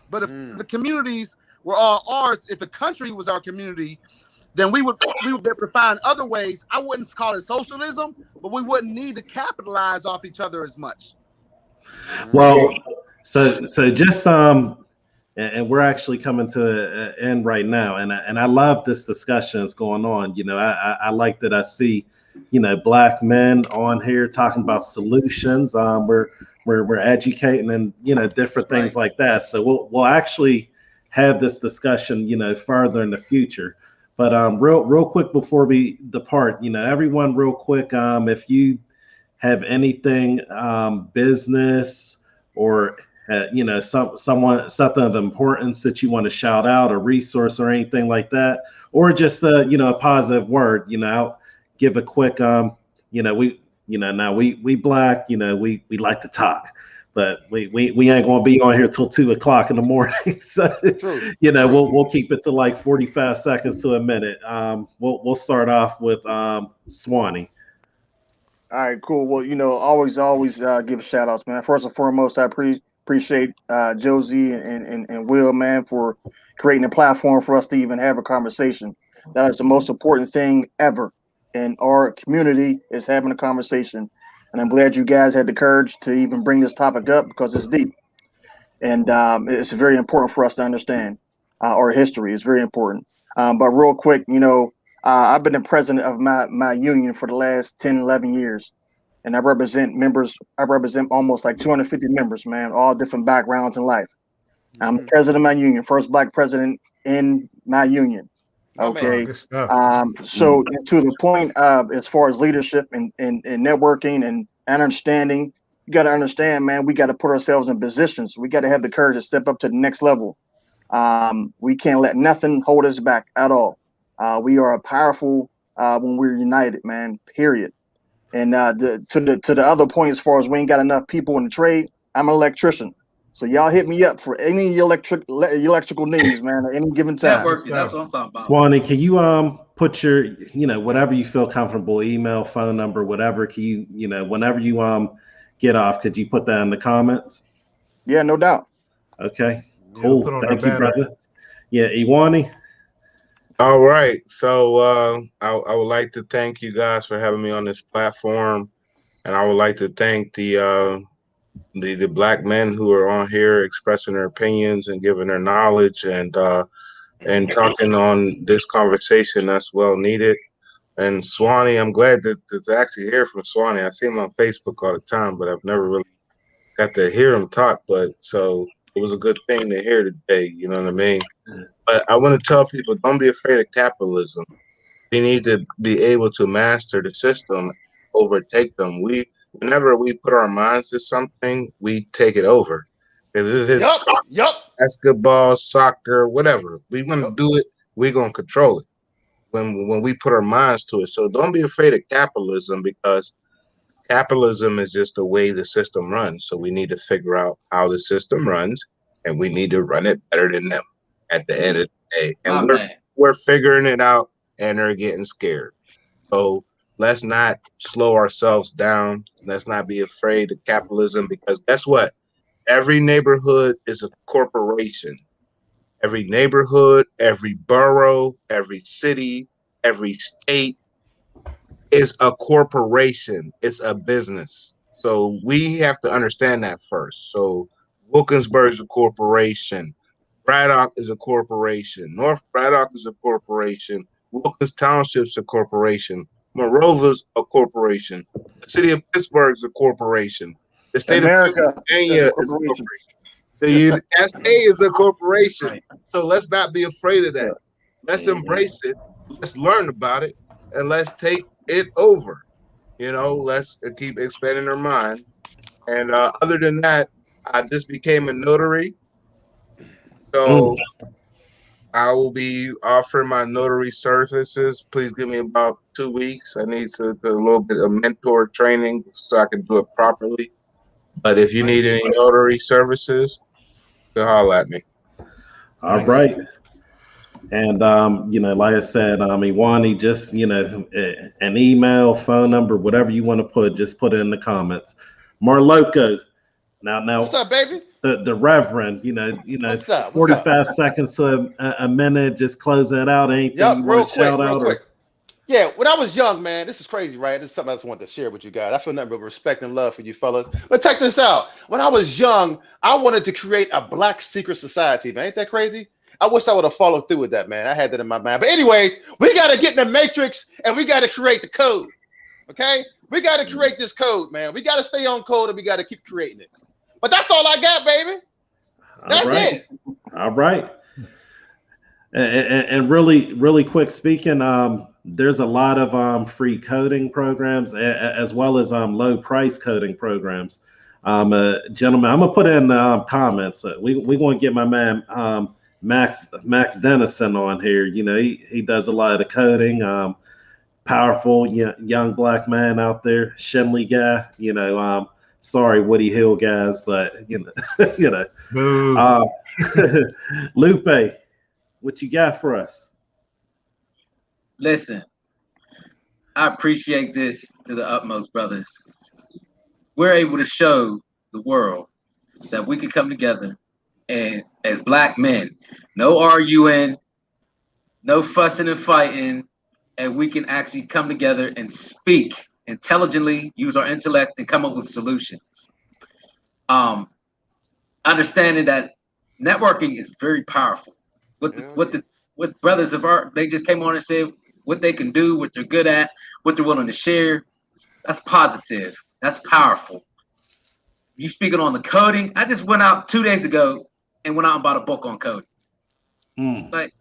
But if the communities were all ours, if the country was our community, then we would be able to find other ways. I wouldn't call it socialism, but we wouldn't need to capitalize off each other as much. Well, so just and we're actually coming to an end right now, and I love this discussion that's going on. You know, I like that I see, you know, black men on here talking about solutions. We're educating and, you know, different things like that. So we'll actually have this discussion, you know, further in the future. But real quick before we depart, you know, everyone, real quick, if you have anything business or you know, something of importance that you want to shout out, a resource or anything like that, or just you know, a positive word, you know, I'll give a quick you know, we black, you know, we like to talk, but we ain't gonna be on here till 2 o'clock in the morning. So you know, we'll keep it to like 45 seconds to a minute. We'll start off with Swanee. All right, cool. Well, you know, always give shout outs, man. First and foremost, I appreciate Josie and Will, man, for creating a platform for us to even have a conversation. That is the most important thing ever in our community, is having a conversation. And I'm glad you guys had the courage to even bring this topic up because it's deep. And it's very important for us to understand our history. It's very important. But real quick, you know, I've been the president of my union for the last 10, 11 years. And I represent almost like 250 members, man, all different backgrounds in life. I'm the president of my union, first black president in my union. Okay. So to the point of, as far as leadership and networking and understanding, you got to understand, man, we got to put ourselves in positions. We got to have the courage to step up to the next level. We can't let nothing hold us back at all. We are powerful when we're united, man, period. And to the other point, as far as we ain't got enough people in the trade, I'm an electrician. So y'all hit me up for any electrical needs, man, at any given time. Networking, that's what I'm talking about. Swanee, can you put your, you know, whatever you feel comfortable, email, phone number, whatever, can you, you know, whenever you get off, could you put that in the comments? Yeah, no doubt. Okay, cool. Yeah, thank you, brother. Yeah, Iwani. All right. So I would like to thank you guys for having me on this platform. And I would like to thank the black men who are on here expressing their opinions and giving their knowledge and talking on this conversation that's well needed. And Swanee, I'm glad to actually hear from Swanee. I see him on Facebook all the time, but I've never really got to hear him talk. But so it was a good thing to hear today. You know what I mean? But I want to tell people, don't be afraid of capitalism. We need to be able to master the system, overtake them. Whenever we put our minds to something, we take it over. If it's basketball, soccer, whatever, we want to do it, we're going to control it when we put our minds to it. So don't be afraid of capitalism, because capitalism is just the way the system runs. So we need to figure out how the system runs, and we need to run it better than them at the end of the day. And we're figuring it out, and they're getting scared. So let's not slow ourselves down. Let's not be afraid of capitalism, because guess what? Every neighborhood is a corporation. Every neighborhood, every borough, every city, every state is a corporation. It's a business. So we have to understand that first. So Wilkinsburg is a corporation. Braddock is a corporation. North Braddock is a corporation. Wilkins Township's a corporation. Moreova's a corporation. The city of Pittsburgh is a corporation. The state America of Pennsylvania is a corporation. The SA is a corporation. So let's not be afraid of that. Let's embrace it. Let's learn about it, and let's take it over. You know, let's keep expanding our mind. And other than that, I just became a notary. So I will be offering my notary services. Please give me about 2 weeks. I need a little bit of mentor training so I can do it properly. But if you need any notary services, holler at me. All right. And, you know, like I said, Iwani, just, you know, an email, phone number, whatever you want to put, just put it in the comments. Marloco. Now, what's up, baby? The Reverend, you know, What's up? 45 seconds to a minute, just close that out. Anything you want to shout out? Real quick. Yeah, when I was young, man, this is crazy, right? This is something I just wanted to share with you guys. I feel nothing but respect and love for you fellas. But check this out. When I was young, I wanted to create a black secret society, man. Ain't that crazy? I wish I would have followed through with that, man. I had that in my mind. But anyways, we got to get in the matrix and we got to create the code, okay? We got to create this code, man. We got to stay on code and we got to keep creating it. But that's all I got, baby. That's it. All right. And really quick speaking, there's a lot of free coding programs as well as low price coding programs. Gentlemen, I'm gonna put in comments. We're gonna get my man Max Dennison on here. You know, he does a lot of the coding. Powerful young black man out there, Shenley guy. You know, sorry Woody Hill guys, but you know, Lupe, what you got for us? Listen, I appreciate this to the utmost, brothers. We're able to show the world that we can come together and as black men, no arguing, no fussing and fighting, and we can actually come together and speak intelligently, use our intellect, and come up with solutions. Understanding that networking is very powerful. What brothers of art, they just came on and said what they can do, what they're good at, what they're willing to share. That's positive. That's powerful. You speaking on the coding? I just went out 2 days ago and went out and bought a book on coding. Like,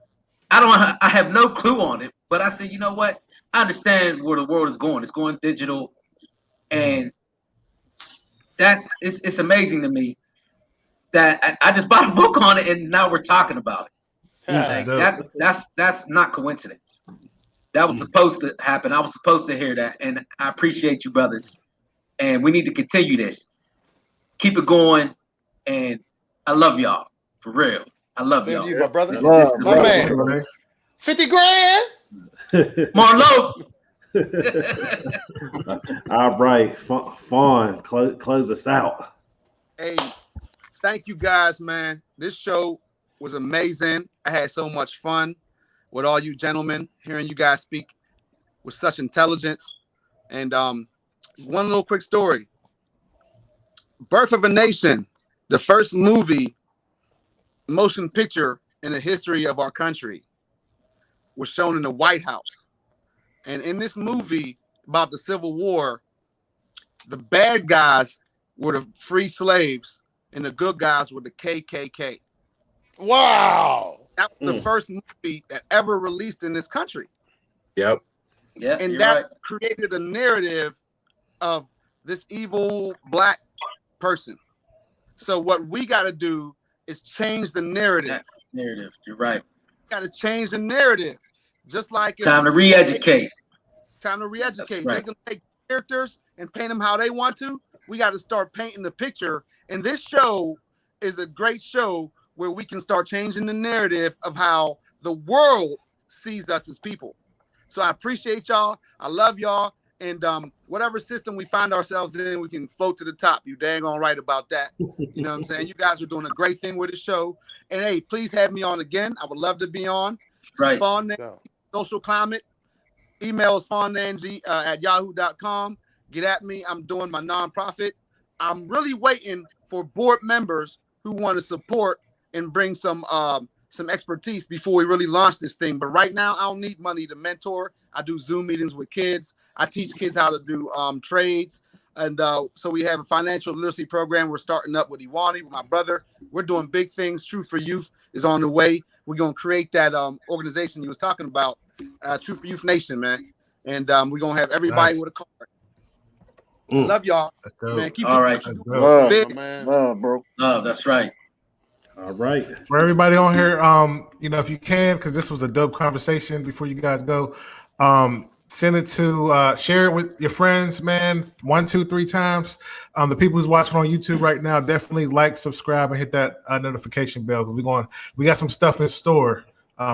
I have no clue on it, but I said, you know what? I understand where the world is going. It's going digital, and it's amazing to me that I just bought a book on it, and now we're talking about it. Like, that's not coincidence. That was supposed to happen. I was supposed to hear that, and I appreciate you, brothers. And we need to continue this. Keep it going, and I love y'all for real. I love y'all. You, my brother. My man. 50 grand. Marlo. All right, Fawn, close us out. Hey, thank you guys, man. This show was amazing. I had so much fun with all you gentlemen, hearing you guys speak with such intelligence. And one little quick story. Birth of a Nation, the first motion picture in the history of our country, was shown in the White House. And in this movie about the Civil War, the bad guys were the free slaves and the good guys were the KKK. Wow. That was the first movie that ever released in this country. Yep. Yeah. And that created a narrative of this evil black person. So what we got to do is change the narrative. Narrative. You're right. Got to change the narrative. Just like time to re-educate. Time to re-educate. Right. They can take characters and paint them how they want to. We got to start painting the picture. And this show is a great show where we can start changing the narrative of how the world sees us as people. So I appreciate y'all. I love y'all. And whatever system we find ourselves in, we can float to the top. You dang on right about that. You know what I'm saying? You guys are doing a great thing with the show. And hey, please have me on again. I would love to be on. Right. Fun, social climate. email is fondanji@yahoo.com. Get at me. I'm doing my nonprofit. I'm really waiting for board members who want to support and bring some expertise before we really launch this thing. But right now, I don't need money to mentor. I do Zoom meetings with kids. I teach kids how to do trades. And so we have a financial literacy program. We're starting up with Iwani, with my brother. We're doing big things. True for Youth is on the way. We're going to create that organization you was talking about, True for Youth Nation, man. And we're going to have everybody with a card. Love y'all. Man, keep All right. Love, big. Man. love, bro. Oh, that's right. All right. For everybody on here, you know, if you can, because this was a dope conversation before you guys go, send it to share it with your friends, man. 1, 2, 3 times. The people who's watching on YouTube right now, definitely like, subscribe, and hit that notification bell, because we got some stuff in store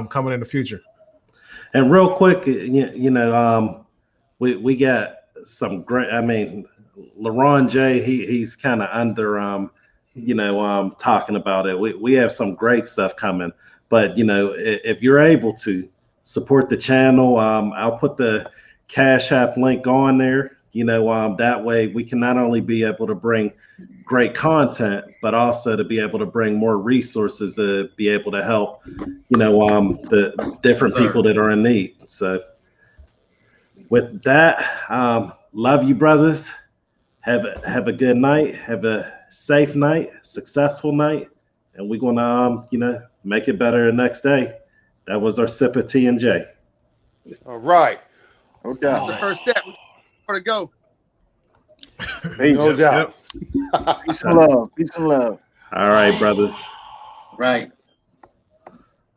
coming in the future. And real quick, we got some great. I mean, Laraun J, he's kind of under talking about it. We have some great stuff coming, but if you're able to support the channel, I'll put the Cash App link on there. That way we can not only be able to bring great content, but also to be able to bring more resources to be able to help the different people that are in need. So with that, love you, brothers. Have a good night. Have a safe night, successful night, and we're gonna make it better the next day. That was our sip of TNJ. All right. No That's doubt. the first step. Where to go? Peace. No doubt. Peace and love. Peace and love. All right, brothers. Right.